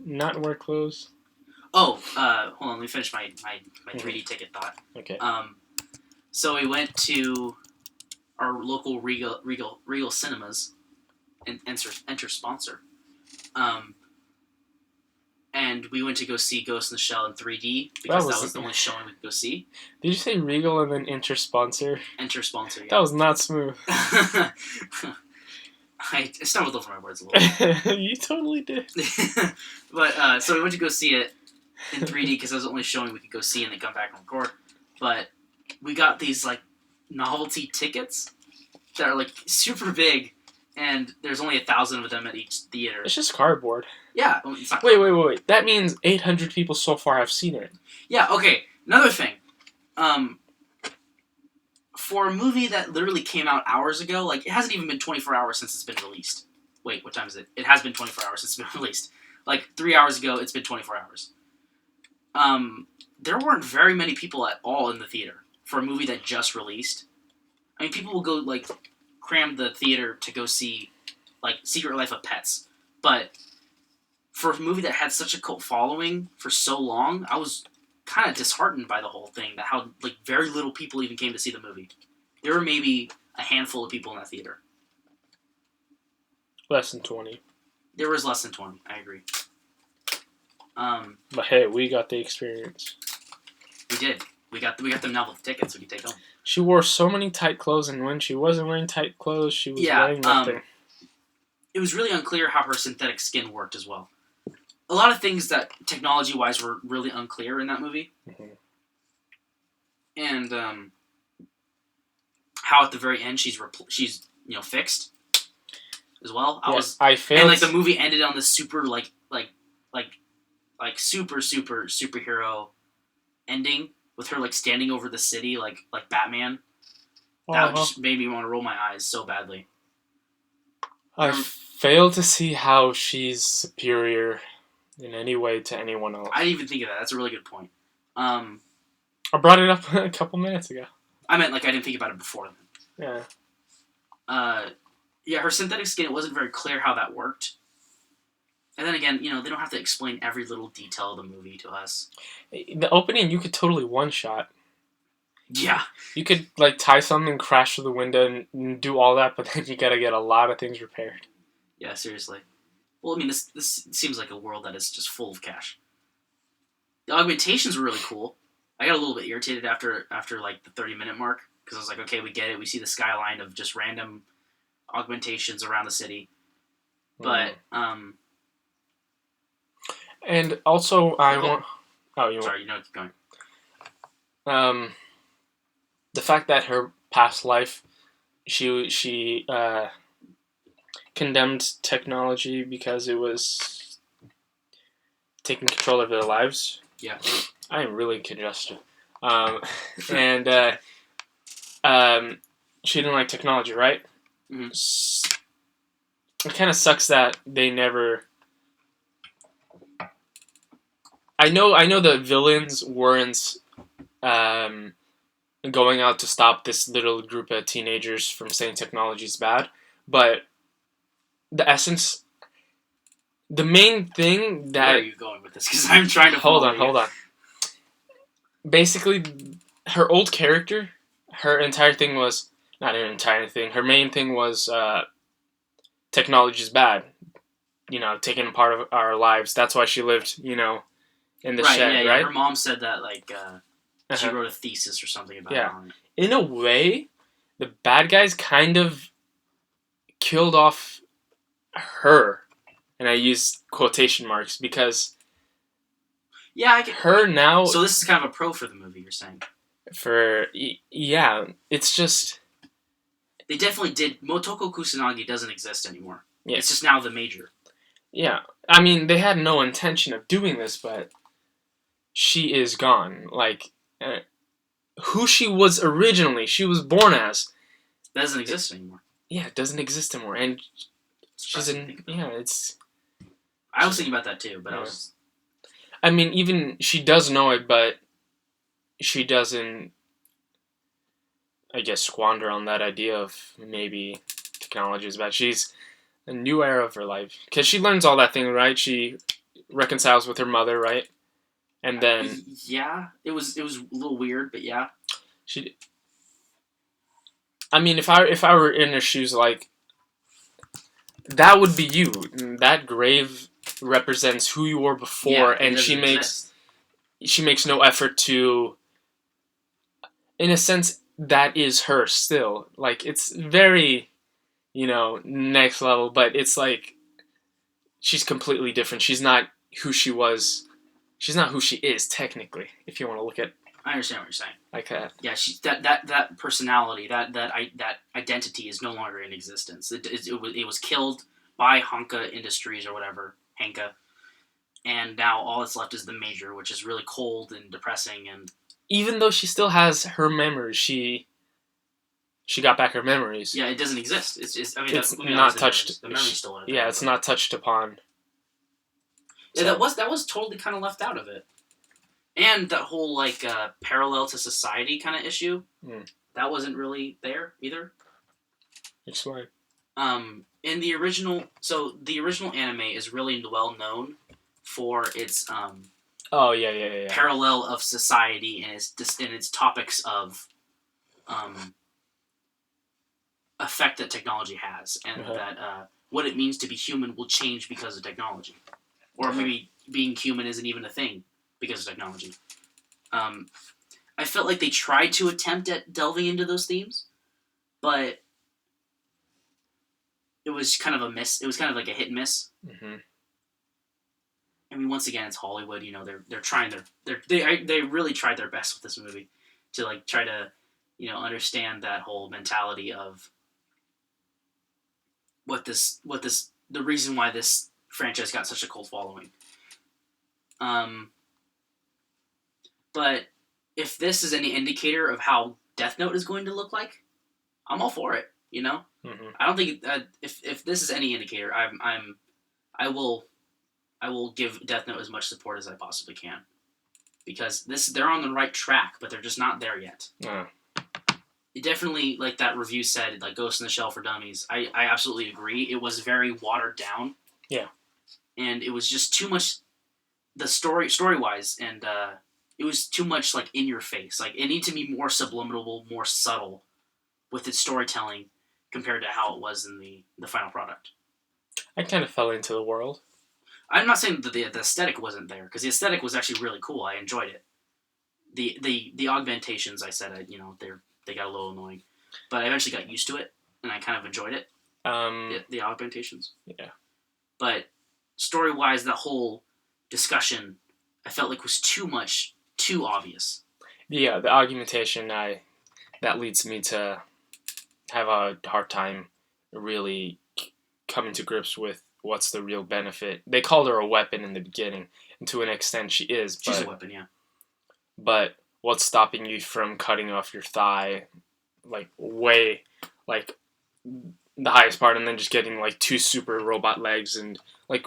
not wear clothes? hold on, let me finish my 3D ticket thought. Okay. So we went to our local Regal Cinemas, and enter sponsor. And we went to go see Ghost in the Shell in 3D because that was the only showing we could go see. Did you say Regal and then enter sponsor? Enter sponsor, yeah. That was not smooth. I stumbled over my words a little bit. You totally did. But, so we went to go see it in 3D because that was the only showing we could go see and then come back and record. But we got these, like, novelty tickets that are, like, super big, and there's only 1,000 of them at each theater. It's just cardboard. Yeah. It's not Wait. That means 800 people so far have seen it. Yeah, okay. Another thing. For a movie that literally came out hours ago, like, it hasn't even been 24 hours since it's been released. Wait, what time is it? It has been 24 hours since it's been released. Like, 3 hours ago, it's been 24 hours. There weren't very many people at all in the theater for a movie that just released. I mean, people will go, like, cram the theater to go see, like, Secret Life of Pets. But for a movie that had such a cult following for so long, I was kind of disheartened by the whole thing, that how, like, very little people even came to see the movie. There were maybe a handful of people in that theater. Less than 20. There was less than 20, I agree. But hey, we got the experience. We did. We got them now with tickets we could take home. She wore so many tight clothes, and when she wasn't wearing tight clothes, she was wearing nothing. It was really unclear how her synthetic skin worked as well. A lot of things that, technology-wise, were really unclear in that movie. Mm-hmm. And, how at the very end she's fixed as well. I failed. And, like, the movie ended on this super, super superhero ending with her, like, standing over the city like Batman. That just made me want to roll my eyes so badly. I failed to see how she's superior in any way to anyone else. I didn't even think of that. That's a really good point. I brought it up a couple minutes ago. I meant, like, I didn't think about it before Yeah. Yeah, her synthetic skin, it wasn't very clear how that worked. And then again, they don't have to explain every little detail of the movie to us. The opening, you could totally one-shot. Yeah. You could, like, tie something, crash through the window, and do all that, but then you gotta get a lot of things repaired. Yeah, seriously. Well, I mean, this seems like a world that is just full of cash. The augmentations were really cool. I got a little bit irritated after like, the 30-minute mark, because I was like, okay, we get it. We see the skyline of just random augmentations around the city. But, And also, I want... Oh, you want... Sorry, keep going. The fact that her past life, she condemned technology because it was taking control of their lives. Yeah. I am really congested. And she didn't like technology, right? Mm-hmm. It kind of sucks that they never... I know the villains weren't going out to stop this little group of teenagers from saying technology is bad, but the essence, the main thing that... Where are you going with this? Because I'm trying to Hold on. Basically, her old character, her entire thing was... Not her entire thing. Her main thing was technology is bad. Taking part of our lives. That's why she lived, in the shed, right? Her mom said that, like, she wrote a thesis or something about it on it. In a way, the bad guys kind of killed off her and I use quotation marks because Yeah, I get her now So this is kind of a pro for the movie, you're saying? yeah, it's just They definitely did. Motoko Kusanagi doesn't exist anymore. yeah. It's just now the major. Yeah. I mean, they had no intention of doing this, but she is gone. Like, who she was originally, she was born as. That doesn't exist anymore. Yeah, it doesn't exist anymore. And she's it's... I was thinking about that too, but yeah. I mean, even she does know it, but she doesn't, I guess, squander on that idea of maybe technology is bad. She's a new era of her life. Because she learns all that thing, right? She reconciles with her mother, right? And then... yeah, it was a little weird, but yeah. I mean, if I were in her shoes, like, that would be you. That grave represents who you were before, and she makes no effort to... In a sense, that is her still. Like, it's very, next level, but it's like she's completely different. She's not who she was. She's not who she is, technically, if you want to look at... I understand what you're saying. Like that. Yeah, that personality, that identity is no longer in existence. It was killed by Honka Industries or whatever, Hanka, and now all that's left is the major, which is really cold and depressing. And even though she still has her memories, she got back her memories. Yeah, it doesn't exist. It's not touched. The memory's still in it. Yeah, it's not touched upon. Yeah, that was totally kind of left out of it. And that whole, like, parallel to society kind of issue, that wasn't really there either. It's right. In the original anime is really well known for its parallel of society and its topics of effect that technology has, and that what it means to be human will change because of technology, or maybe being human isn't even a thing because of technology. I felt like they tried to attempt at delving into those themes, but it was kind of a miss. It was kind of like a hit and miss. Mm-hmm. I mean, once again, it's Hollywood. They're trying they really tried their best with this movie to, like, try to understand that whole mentality of the reason why this franchise got such a cult following. But if this is any indicator of how Death Note is going to look like, I'm all for it. Mm-hmm. I don't think if this is any indicator, I will give Death Note as much support as I possibly can, because they're on the right track, but they're just not there yet. It definitely, like that review said, like Ghost in the Shell for Dummies. I absolutely agree. It was very watered down. Yeah. And it was just too much, the story wise, and it was too much, like, in your face. Like, it needed to be more subliminal, more subtle with its storytelling compared to how it was in the final product. I kind of fell into the world. I'm not saying that the aesthetic wasn't there, because the aesthetic was actually really cool. I enjoyed it. The augmentations, I said, they got a little annoying, but I eventually got used to it, and I kind of enjoyed it. The augmentations. Yeah. But story-wise, the whole discussion, I felt like was too obvious. Yeah, the augmentation, that leads me to have a hard time really coming to grips with what's the real benefit. They called her a weapon in the beginning, and to an extent she is. She's a weapon, yeah. But what's stopping you from cutting off your thigh, like, way, like, the highest part, and then just getting, like, 2 super robot legs, and, like,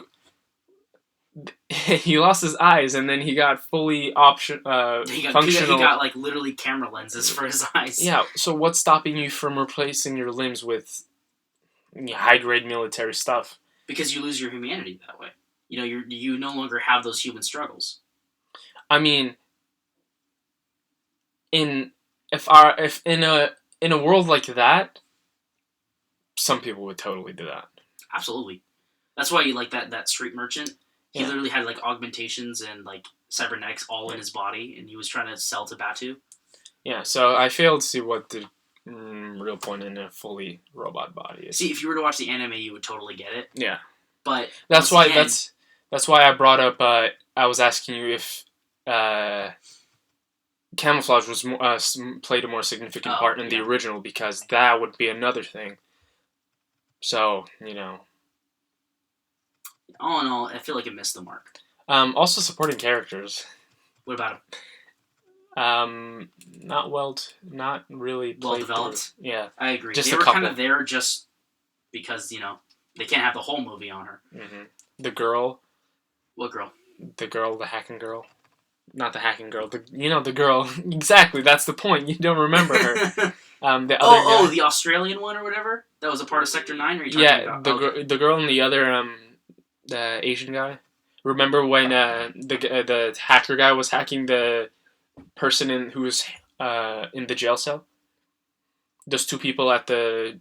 he lost his eyes, and then he got fully functional. He got, like, literally camera lenses for his eyes. Yeah, so what's stopping you from replacing your limbs with high-grade military stuff? Because you lose your humanity that way. You no longer have those human struggles. I mean, if in a world like that, some people would totally do that. Absolutely. That's why you like that street merchant. He literally had, like, augmentations and, like, cybernetics all in his body, and he was trying to sell to Batu. Yeah, so I failed to see what the real point in a fully robot body is. See, if you were to watch the anime, you would totally get it. Yeah. But That's once why again, that's why I brought up. I was asking you if camouflage was played a more significant part in the original, because that would be another thing. So all in all, I feel like it missed the mark. Also supporting characters. What about Not really well played developed? through. Yeah, I agree. just They a were couple. kind of there just because they can't have the whole movie on her. Mm-hmm. The girl. What girl? The hacking girl. Not the hacking girl. The girl. Exactly. That's the point. You don't remember her. The other guy. The Australian one or whatever that was a part of Sector 9. Or are you talking about? The girl and the other the Asian guy. Remember when the hacker guy was hacking the person who was in the jail cell? Those two people at the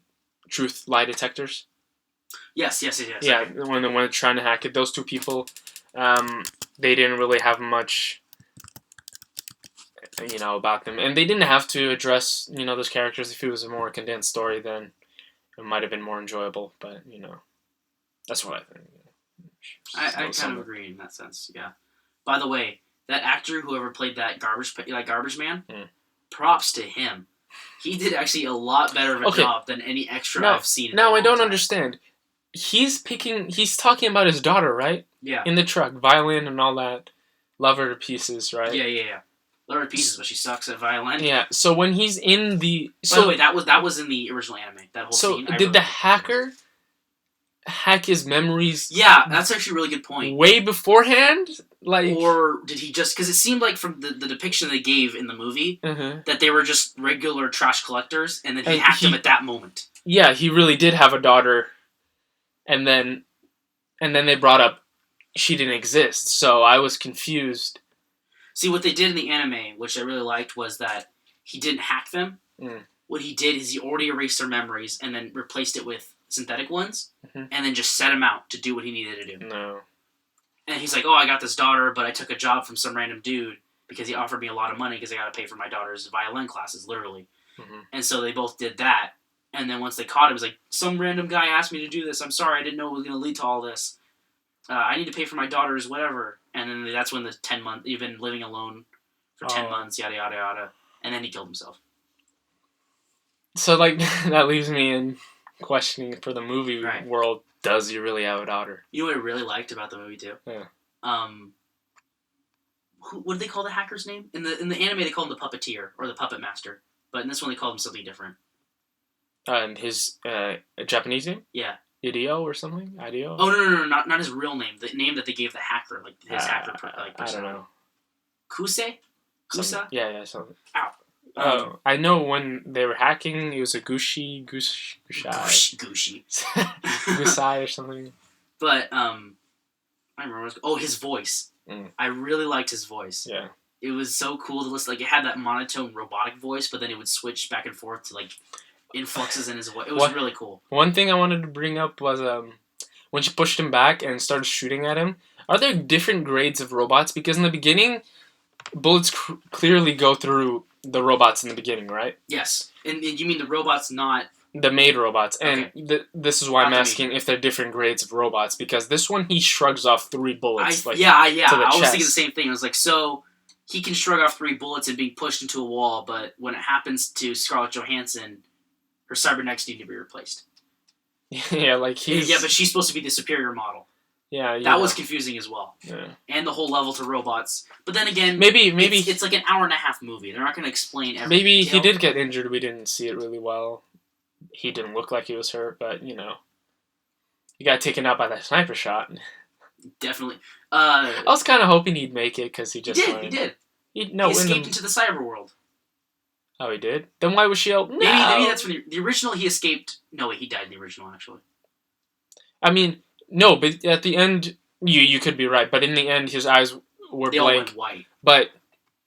truth lie detectors. Yes. Yeah, Okay. when they were trying to hack it, those two people, they didn't really have much, about them, and they didn't have to address, those characters. If it was a more condensed story, then it might have been more enjoyable. But that's what I think. I kind of agree in that sense. Yeah. By the way, that actor, whoever played that garbage man, props to him. He did actually a lot better of a job than any extra I've seen. Now I don't understand. He's talking about his daughter, right? Yeah. In the truck, violin and all that. Love her to pieces, right? Yeah. Love her to pieces, but she sucks at violin. Yeah. So when he's in the By the way, that was in the original anime. That whole scene. So did the hacker hack his memories? Yeah, that's actually a really good point. Way beforehand, or did he just? Because it seemed like from the depiction they gave in the movie that they were just regular trash collectors, and then he hacked them at that moment. Yeah, he really did have a daughter, and then they brought up she didn't exist, so I was confused. See, what they did in the anime, which I really liked, was that he didn't hack them. What he did is he already erased their memories and then replaced it with synthetic ones, and then just set him out to do what he needed to do. No. And he's like, oh, I got this daughter, but I took a job from some random dude because he offered me a lot of money because I got to pay for my daughter's violin classes, literally. And so they both did that. And then once they caught him, it was like, some random guy asked me to do this. I'm sorry, I didn't know it was going to lead to all this. I need to pay for my daughter's whatever. And then that's when the 10 months, you've been living alone for 10 months, yada, yada, yada. And then he killed himself. So, that leaves me in questioning for the movie world, does he really have a daughter? You know what I really liked about the movie, too? Yeah. What did they call the hacker's name? In the anime, they call him the puppeteer, or the puppet master. But in this one, they call him something different. His Japanese name? Yeah. Ideo or something? Ideo? Oh, no, not his real name. The name that they gave the hacker, his hacker personality. I don't know. Kusa? Yeah, something. Ow. I know when they were hacking, it was a Gusai. Gusai or something. But, I remember his voice. I really liked his voice. Yeah. It was so cool to listen. It had that monotone robotic voice, but then it would switch back and forth to, influxes in his voice. It was really cool. One thing I wanted to bring up was when she pushed him back and started shooting at him. Are there different grades of robots? Because in the beginning, bullets clearly go through the robots in the beginning, right? Yes. And you mean the robots, not... The made robots. And this is why I'm asking if they're different grades of robots. Because this one, he shrugs off 3 bullets. To the I was thinking the same thing. I was like, so... He can shrug off 3 bullets and being pushed into a wall, but when it happens to Scarlett Johansson... Her cybernetics need to be replaced. Yeah, he's... Yeah, but she's supposed to be the superior model. Yeah, that was confusing as well. Yeah. And the whole level to robots. But then again, maybe it's like an hour and a half movie. They're not going to explain everything. Maybe he did get injured. We didn't see it really well. He didn't look like he was hurt, but he got taken out by that sniper shot. Definitely. I was kind of hoping he'd make it because he just He did. He escaped into the cyber world. Oh, he did? Then why was she out? No. Maybe that's from the original. He escaped. No, wait, he died in the original, actually. I mean, no, but at the end, you could be right. But in the end, his eyes were they blank. all went white. But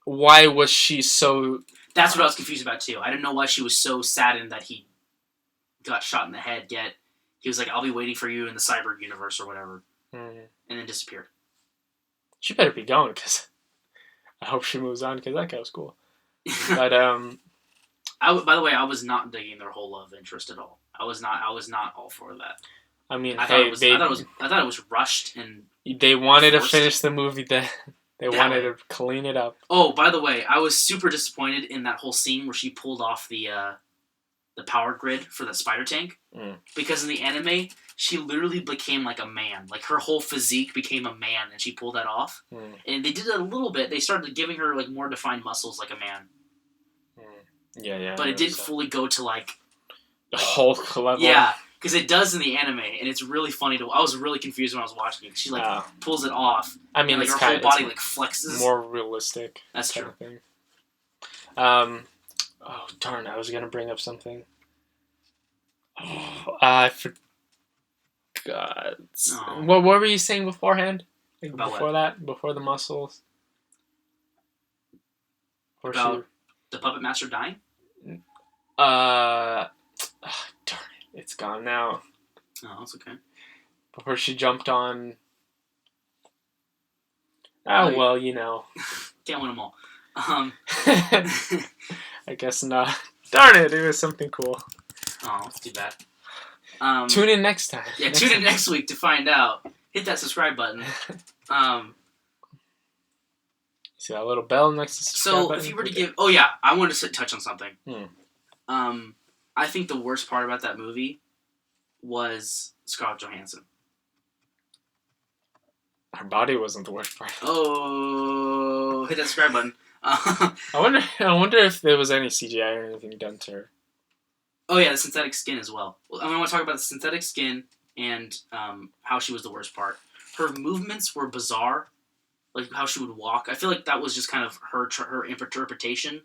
why was she so? That's what I was confused about too. I didn't know why she was so saddened that he got shot in the head. Yet he was like, "I'll be waiting for you in the cyber universe or whatever," and then disappeared. She better be going because I hope she moves on because that guy was cool. But by the way, I was not digging their whole love interest at all. I was not all for that. I mean, I hey, thought it was rushed and they wanted to forced. finish the movie. They That wanted way. to clean it up. Oh, by the way, I was super disappointed in that whole scene where she pulled off the power grid for the spider tank. Because in the anime, she literally became like a man. Like her whole physique became a man, and she pulled that off. And they did it a little bit. They started giving her like more defined muscles, like a man. Yeah. But it didn't fully go to like the Hulk level. Yeah, because it does in the anime, and it's really funny to. I was really confused when I was watching it. She like pulls it off. I mean, and, like, it's her whole body it's like flexes. more realistic. That's true. Thing. Oh darn! I was gonna bring up something. Oh, I forgot. Oh. What were you saying beforehand? Like About before what? that, before the muscles. About the puppet master dying? Darn it! It's gone now. Oh, that's okay. Before she jumped on. Well, you know. Can't win them all. I guess not. Darn it! It was something cool. Oh, that's too bad. Tune in next time. Yeah, tune in next week to find out. Hit that subscribe button. See that little bell next to subscribe button? So, if you were to give... Oh, yeah. I wanted to touch on something. Hmm. I think the worst part about that movie was Scarlett Johansson. Her body wasn't the worst part. Oh, hit that subscribe button. I wonder if there was any CGI or anything done to her. Oh yeah, the synthetic skin as well. I want to talk about the synthetic skin and how she was the worst part. Her movements were bizarre, like how she would walk. I feel like that was just kind of her interpretation.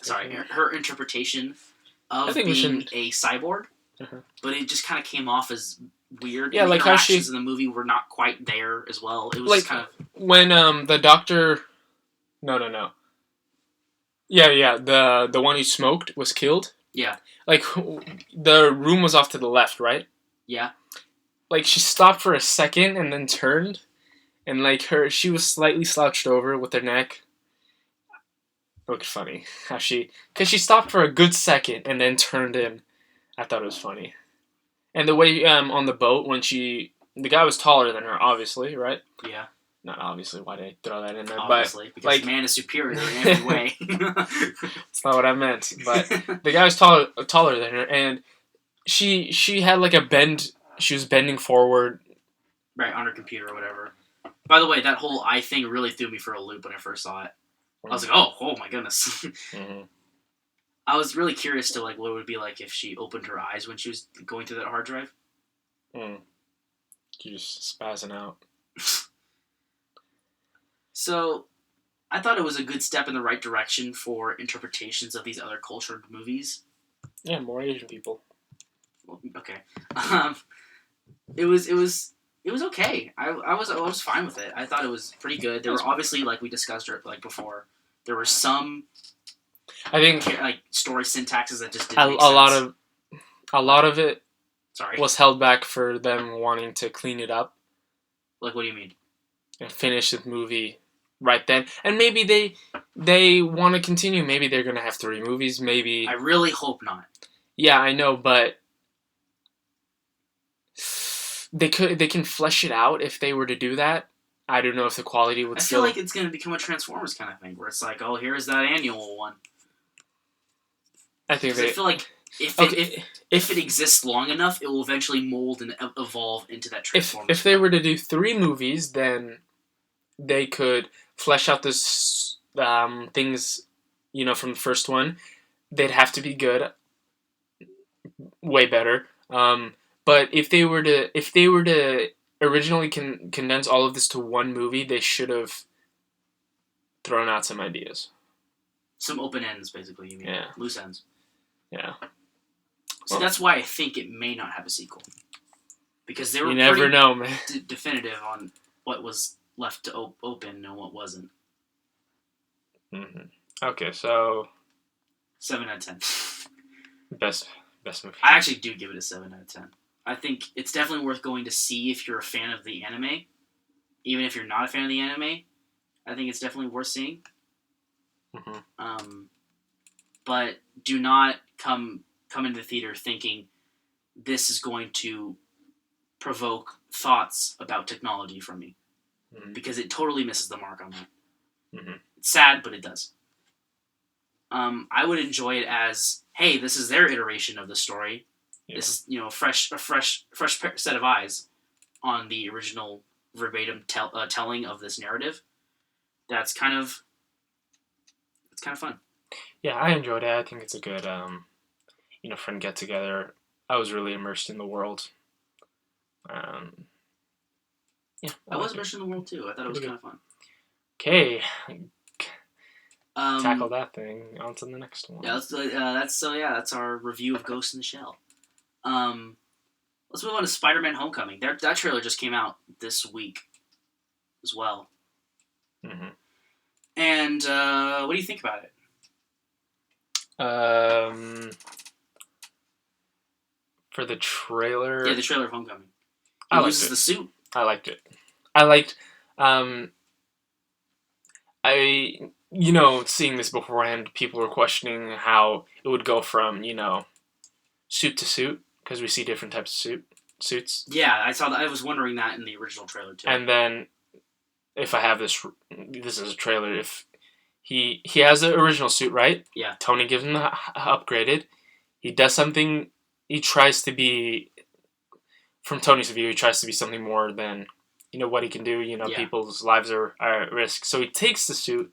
Sorry, her interpretation of being a cyborg. But it just kind of came off as weird. Yeah, like how she in the movie were not quite there as well. It was like kind of when the doctor. No. Yeah. The one who smoked was killed. Yeah. Like the room was off to the left, right? Yeah. Like she stopped for a second and then turned, and like she was slightly slouched over with her neck. It looked funny how because she stopped for a good second and then turned in. I thought it was funny, and the way on the boat when the guy was taller than her, obviously, right? Yeah. Not obviously. Why did I throw that in there? Obviously, but, because like, man is superior in every way. That's not what I meant. But the guy was taller than her, and she had like a bend. She was bending forward. Right, on her computer or whatever. By the way, that whole eye thing really threw me for a loop when I first saw it. I was like, oh my goodness. Mm-hmm. I was really curious to like what it would be like if she opened her eyes when she was going through that hard drive. She just spazzing out. So, I thought it was a good step in the right direction for interpretations of these other cultured movies. Yeah, more Asian people. Well, okay. It was okay. I was fine with it. I thought it was pretty good. There were obviously, like we discussed like before, there were some I think like story syntaxes that just didn't make sense. sense. A lot of it Sorry. was held back for them wanting to clean it up. Like, what do you mean? And finish the movie right then. And maybe they want to continue. Maybe they're going to have 3 movies. Maybe. I really hope not. Yeah, I know, but they can flesh it out if they were to do that. I don't know if the quality would I feel like it's going to become a Transformers kind of thing, where it's like, oh, here's that annual one. I think I feel like if it exists long enough, it will eventually mold and evolve into that Transformers. If they were to do 3 movies, then they could flesh out this things, from the first one. They'd have to be good, way better. But if they were to originally condense all of this to one movie, they should have thrown out some ideas. Some open ends, basically, you mean? Yeah. Loose ends. Yeah. So that's why I think it may not have a sequel. Because they were you never know, man. Definitive on what was left to open and what wasn't. Mm-hmm. Okay, so 7 out of 10. Best movie. I actually do give it a 7 out of 10. I think it's definitely worth going to see if you're a fan of the anime. Even if you're not a fan of the anime, I think it's definitely worth seeing. Mm-hmm. But do not come into the theater thinking this is going to provoke thoughts about technology from me Mm-hmm. because it totally misses the mark on that. Mm-hmm. It's sad, but it does. I would enjoy it as, hey, this is their iteration of the story. Yeah. This is a fresh set of eyes on the original verbatim telling of this narrative. It's kind of fun. Yeah, I enjoyed it. I think it's a good, friend get together. I was really immersed in the world. Yeah, I was immersed in the world too. I thought it was kind of fun. Okay, tackle Um, that thing. On to the next one. yeah, that's our review of Ghost in the Shell. Let's move on to Spider-Man: Homecoming. That trailer just came out this week, as well. Mm-hmm. And what do you think about it? For the trailer, Yeah, the trailer of Homecoming. I He liked loses it. the suit. I liked it. I liked, seeing this beforehand, people were questioning how it would go from, suit to suit, because we see different types of suits. Yeah, I saw that. I was wondering that in the original trailer too. And then, if I have this is a trailer, if he has the original suit, right? Yeah. Tony gives him the upgraded. He does something, he tries to be, from Tony's view, he tries to be something more than, what he can do. Yeah. People's lives are at risk. So he takes the suit,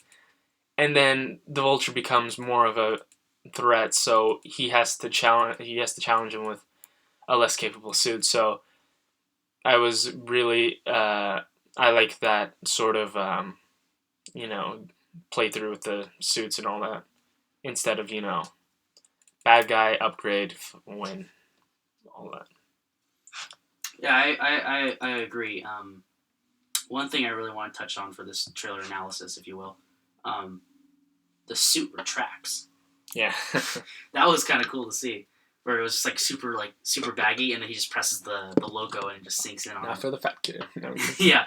and then the Vulture becomes more of a threat. So he has to challenge him with a less capable suit. So I was really I like that sort of play through with the suits and all that, instead of bad guy upgrade win, all that. Yeah, I agree. One thing I really want to touch on for this trailer analysis, if you will, the suit retracts. Yeah. That was kind of cool to see, where it was just super baggy, and then he just presses the logo and it just sinks in on Not it. for the fat kid. No. Yeah.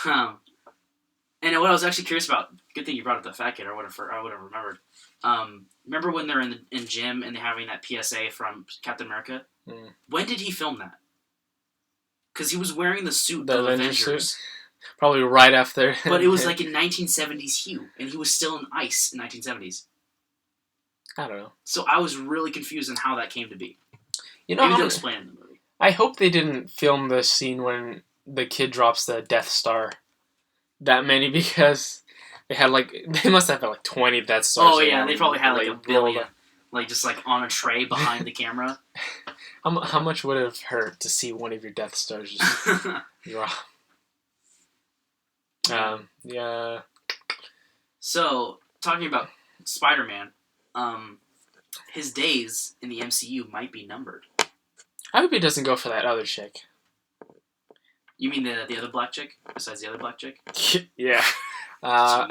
And what I was actually curious about, good thing you brought up the fat kid, I would have remembered. Remember when they're in gym and they're having that PSA from Captain America? Mm. When did he film that? Because he was wearing the suit The of Avengers Avengers. suit? Probably right after. But it was like in 1970s hue, and he was still in ice in 1970s. I don't know. So I was really confused on how that came to be. Maybe they'll explain in the movie. I hope they didn't film the scene when the kid drops the Death Star that many, because they must have had 20 Death Stars. Oh yeah, they probably had a billion, just on a tray behind the camera. How much would it have hurt to see one of your Death Stars just drop? Yeah. So, talking about Spider-Man, his days in the MCU might be numbered. I hope he doesn't go for that other chick. You mean the other black chick? Besides the other black chick? Yeah. I'm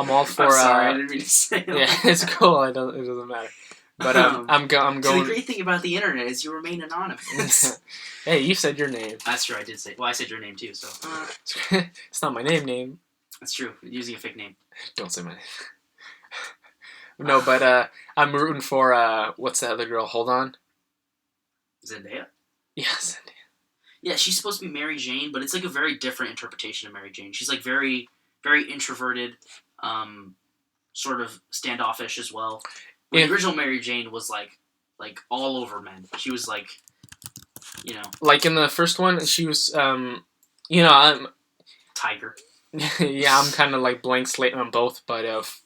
all for. I'm sorry, I didn't mean to say that. Yeah, it's cool. It doesn't matter. But I'm going. So the great thing about the internet is you remain anonymous. Hey, you said your name. That's true. I did say. Well, I said your name too. So it's not my name. That's true. Using a fake name. Don't say my name. No, but I'm rooting for what's the other girl? Hold on. Zendaya. Yeah, Zendaya. Yeah, she's supposed to be Mary Jane, but it's a very different interpretation of Mary Jane. She's very, very introverted, sort of standoffish as well. The original Mary Jane was like all over men. She was like in the first one, she was I'm tiger. Yeah, I'm kind of blank slate on both. But if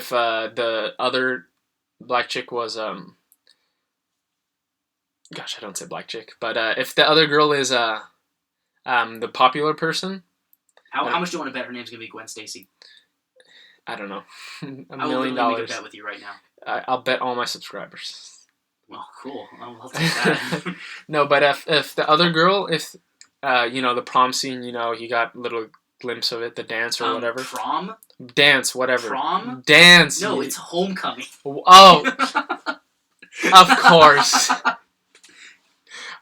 the other black chick was gosh, I don't say black chick, but if the other girl is the popular person, how much do you want to bet her name's gonna be Gwen Stacy? I don't know. $1 I will million. make a bet with you right now. I'll bet all my subscribers. Well, cool. I'll take that. No, but if the other girl, if the prom scene, you got a little glimpse of it, the dance or whatever. Prom? Dance, whatever. Prom? Dance. No, it's Homecoming. Oh, of course.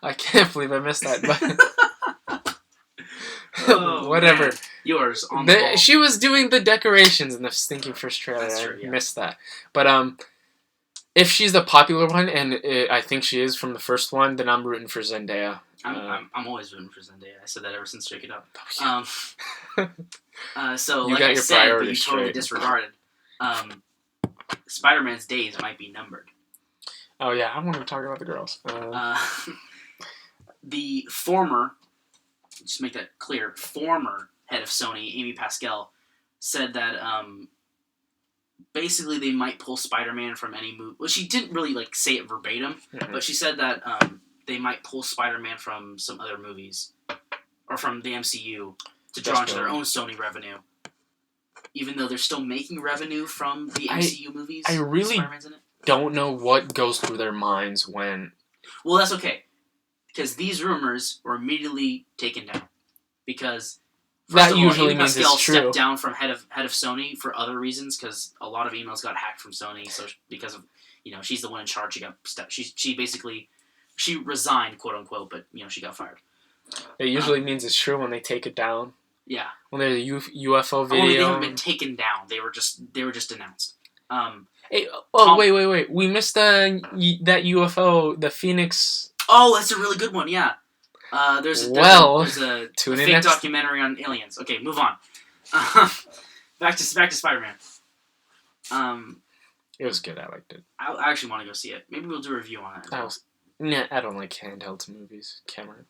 I can't believe I missed that. But whatever. Man. Yours on the ball. She was doing the decorations in the stinking first trailer. That's true, I yeah. missed that. But If she's the popular one, and I think she is from the first one, then I'm rooting for Zendaya. I'm always rooting for Zendaya. I said that ever since Shake It Up. Yeah. So You like got I your said, but you priorities totally straight. disregarded. Spider-Man's days might be numbered. Oh yeah, I want to talk about the girls. The former, just make that clear, former head of Sony, Amy Pascal, said that basically they might pull Spider-Man from any movie. Well, she didn't really like say it verbatim, but she said that they might pull Spider-Man from some other movies or from the MCU to draw into their own Sony revenue. Even though they're still making revenue from the MCU movies, I really Spider-Man's in it. Don't know what goes through their minds when. Well, that's okay, because these rumors were immediately taken down because That usually means Pascal it's true. stepped down from head of Sony for other reasons because a lot of emails got hacked from Sony. So because of she's the one in charge. She basically resigned, quote unquote, but she got fired. It usually means it's true when they take it down. Yeah. When there's a UFO video. Only they haven't been taken down. They were just announced. Hey, wait! We missed that UFO, the Phoenix. Oh, that's a really good one. Yeah. There's a fake documentary on aliens. Okay, move on. Back to Spider-Man. It was good. I liked it. I actually want to go see it. Maybe we'll do a review on it. I don't like handheld movies. Camera.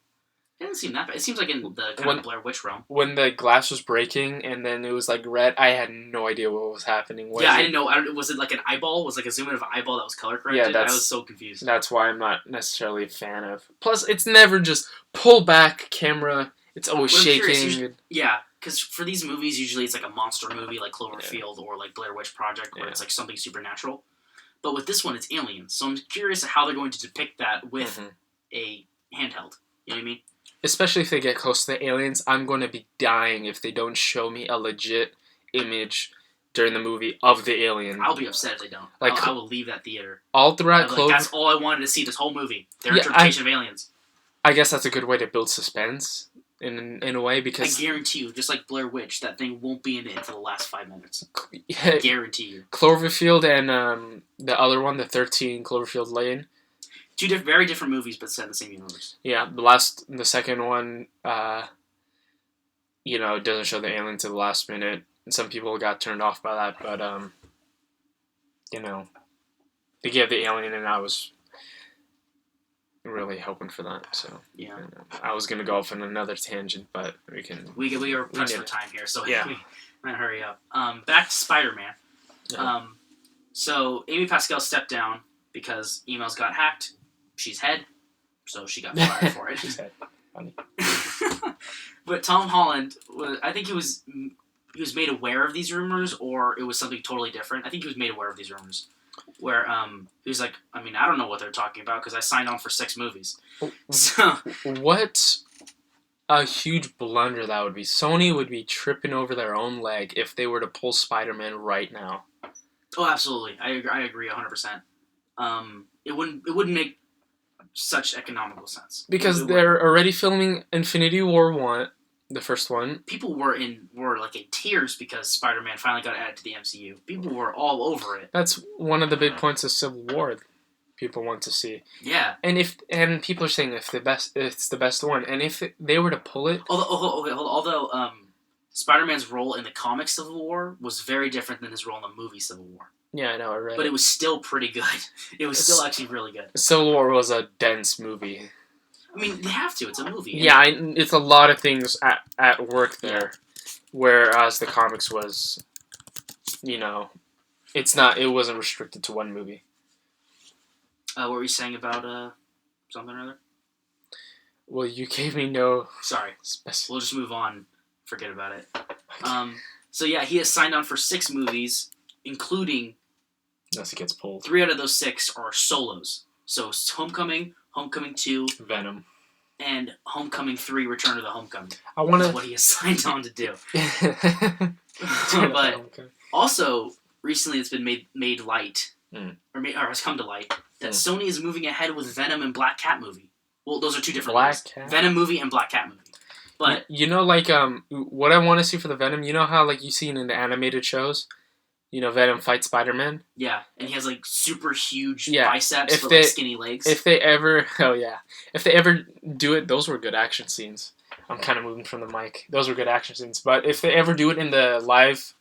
It doesn't seem that bad. It seems like in the kind of Blair Witch realm. When the glass was breaking and then it was like red, I had no idea what was happening. I didn't know. Was it like an eyeball? Was it like a zoom in of an eyeball that was color corrected? I was so confused. That's why I'm not necessarily a fan of. Plus, it's never just pull back camera. It's always shaking. Because for these movies, usually it's like a monster movie like Cloverfield or like Blair Witch Project where it's like something supernatural. But with this one, it's aliens. So I'm curious how they're going to depict that with a handheld. You know what I mean? Especially if they get close to the aliens, I'm going to be dying if they don't show me a legit image during the movie of the alien. I'll be upset if they don't. I will leave that theater. All throughout Clover... that's all I wanted to see this whole movie. Their interpretation of aliens. I guess that's a good way to build suspense in a way because... I guarantee you, just like Blair Witch, that thing won't be in it until the last 5 minutes. I guarantee you. Cloverfield and the other one, the 13 Cloverfield Lane... Two very different movies, but set in the same universe. Yeah, the second one, it doesn't show the alien to the last minute. And some people got turned off by that, but, they gave the alien, and I was really hoping for that. So yeah, I was gonna go off on another tangent, but we are pressed for time here, so we might hurry up. Back to Spider-Man. Yeah. So Amy Pascal stepped down because emails got hacked. She's head, so she got fired for it. She's head. Funny. But Tom Holland, I think he was made aware of these rumors, or it was something totally different. I think he was made aware of these rumors, where he was like, I don't know what they're talking about because I signed on for 6 movies. So what a huge blunder that would be. Sony would be tripping over their own leg if they were to pull Spider-Man right now. Oh, absolutely. I agree 100%. It wouldn't make such economical sense. Because they're already filming Infinity War 1, the first one. People were in tears because Spider-Man finally got added to the MCU. People were all over it. That's one of the big points of Civil War people want to see. Yeah. And people are saying it's the best one. And if they were to pull it... Although Spider-Man's role in the comic Civil War was very different than his role in the movie Civil War. Yeah, I know, I read But it was still pretty good. It was still actually really good. Civil War was a dense movie. They have to. It's a movie. Yeah, it's a lot of things at work there. Whereas the comics was, it wasn't restricted to one movie. What were you saying about something or other? Well, you gave me no... Sorry. We'll just move on. Forget about it. So yeah, he has signed on for 6 movies, including... Unless it gets pulled. 3 out of those 6 are solos. So Homecoming, Homecoming 2, Venom, and Homecoming 3, Return of the Homecoming. That's what he has signed on to do. But also, recently it's been made light, or has come to light, that Sony is moving ahead with Venom and Black Cat movie. Well, those are 2 different movies. Venom movie and Black Cat movie. But what I want to see for the Venom, you know how you see in the animated shows, Venom fights Spider-Man. Yeah, and he has like super huge Yeah, biceps but like skinny legs. If they ever do it, those were good action scenes. I'm kind of moving from the mic. Those were good action scenes. But if they ever do it in the live,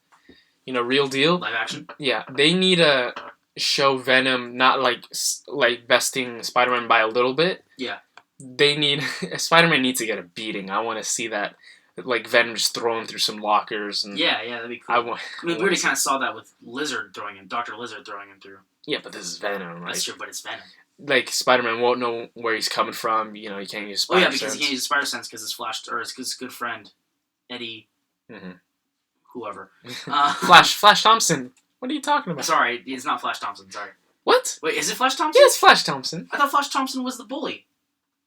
real deal, live action, yeah, they need to show Venom not like besting Spider-Man by a little bit. Yeah, Spider-Man needs to get a beating. I want to see that, like Venom just throwing through some lockers and yeah, that'd be cool. We already kind of saw that with Dr. Lizard throwing him through. Yeah, but this is Venom, right? That's true, but it's Venom. Like Spider-Man won't know where he's coming from. He can't use Spider Sense. Because he can't use Spider Sense because his good friend Eddie, whoever, Flash Thompson. What are you talking about? Sorry, it's not Flash Thompson. Sorry. What? Wait, is it Flash Thompson? Yeah, it's Flash Thompson. I thought Flash Thompson was the bully.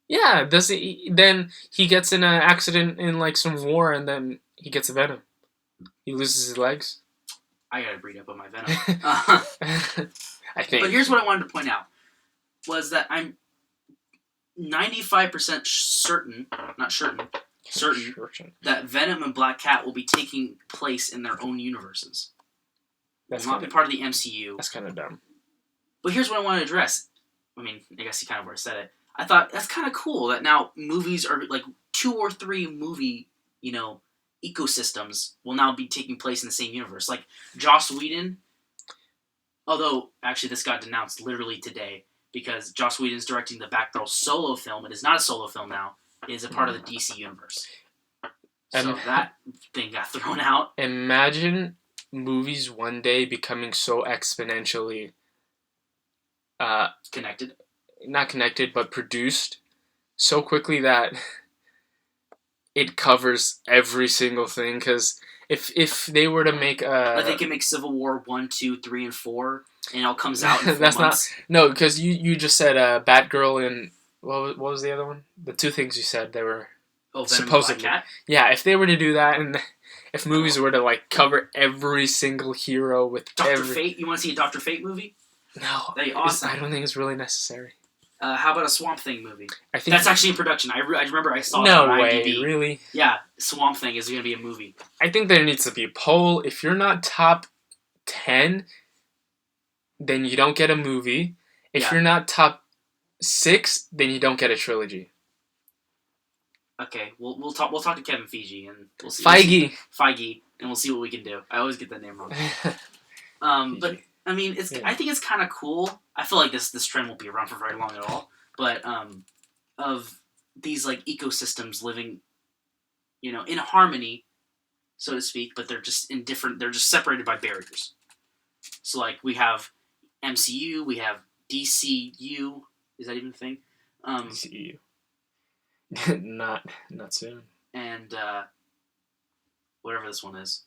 Yeah, then he gets in an accident in like some war, and then he gets a Venom. He loses his legs. I gotta read up on my Venom. I think. But here's what I wanted to point out, was that I'm 95% certain that Venom and Black Cat will be taking place in their own universes. Will not be part of the MCU. That's kind of dumb. But here's what I want to address. I mean, I guess you kind of already said it. I thought that's kind of cool that now movies are like 2 or 3 movie, ecosystems will now be taking place in the same universe. Like Joss Whedon, although actually this got denounced literally today because Joss Whedon's directing the Batgirl solo film. It is not a solo film now. It is a part of the DC universe. So that thing got thrown out. Imagine movies one day becoming so exponentially connected. Not connected, but produced so quickly that it covers every single thing. Because if they were to make like they can make Civil War 1, 2, 3, and 4, and it all comes out in 4 that's months. No, because you just said Batgirl and what was the other one? The 2 things you said they were supposedly. Black Cat? Yeah, if they were to do that, and if movies were to like cover every single hero with Dr. Fate, you want to see a Dr. Fate movie? No, that'd be awesome. I don't think it's really necessary. How about a Swamp Thing movie? I think that's actually in production. I remember I saw that on way, IMDb. Really? Yeah, Swamp Thing is going to be a movie. I think there needs to be a poll. If you're not top 10, then you don't get a movie. If you're not top 6, then you don't get a trilogy. Okay, we'll talk to Kevin Feige and we'll see. Feige, and we'll see what we can do. I always get that name wrong. But I mean, I think it's kind of cool. I feel like this trend won't be around for very long at all. But of these like ecosystems living, in harmony, so to speak. But they're just they're just separated by barriers. So like we have MCU, we have DCU. Is that even a thing? DCU. not soon. And whatever this one is,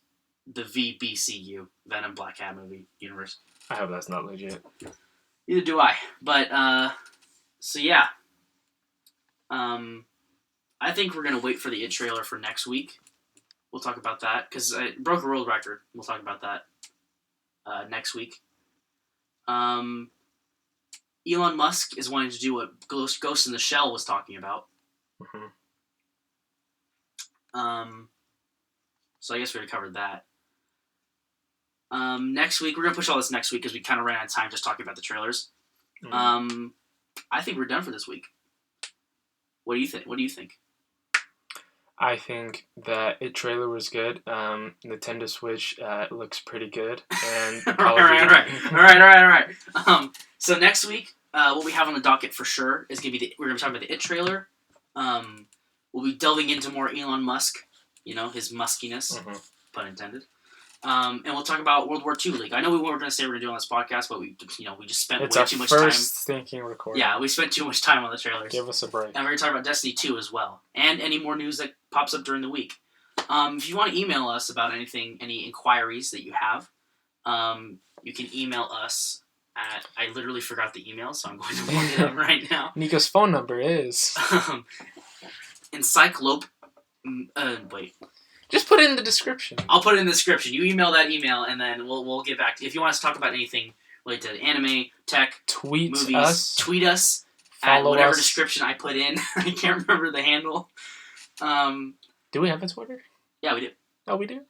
the VBCU, Venom Black Cat movie universe. I hope that's not legit. Neither do I. But so yeah. I think we're gonna wait for the It trailer for next week. We'll talk about that because it broke a world record. We'll talk about that next week. Elon Musk is wanting to do what Ghost in the Shell was talking about. So I guess we already covered that. Next week, we're going to push all this next week because we kind of ran out of time just talking about the trailers. I think we're done for this week. What do you think? I think that It trailer was good. Nintendo Switch looks pretty good. And all right. So next week, what we have on the docket for sure is going to be we're going to be talking about the It trailer. We'll be delving into more Elon Musk, his muskiness, pun intended. And we'll talk about World War II League. I know we weren't going to say we're going to do on this podcast, but we just spent way too much time. It's our first thinking recording. Yeah, we spent too much time on the trailers. Give us a break. And we're going to talk about Destiny 2 as well, and any more news that pops up during the week. If you want to email us about anything, any inquiries that you have, you can email us at. I literally forgot the email, so I'm going to look it up right now. Nico's phone number is wait. Just put it in the description. I'll put it in the description. You email that email, and then we'll get back to you. If you want us to talk about anything related to anime, tech, movies, tweet us at whatever description I put in. I can't remember the handle. Do we have a Twitter? Yeah, we do. Oh, we do?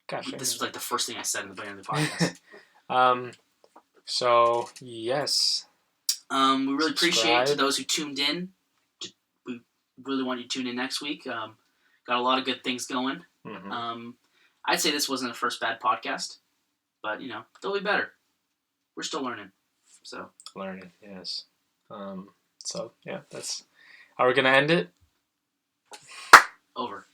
Gosh. This was like the first thing I said in the beginning of the podcast. So yes. We really appreciate to Subscribe. those who tuned in. We really want you to tune in next week. Got a lot of good things going. Mm-hmm. I'd say this wasn't a first bad podcast, but they'll be better. We're still learning. So Learning, yes. So yeah, that's how we're gonna end it. over.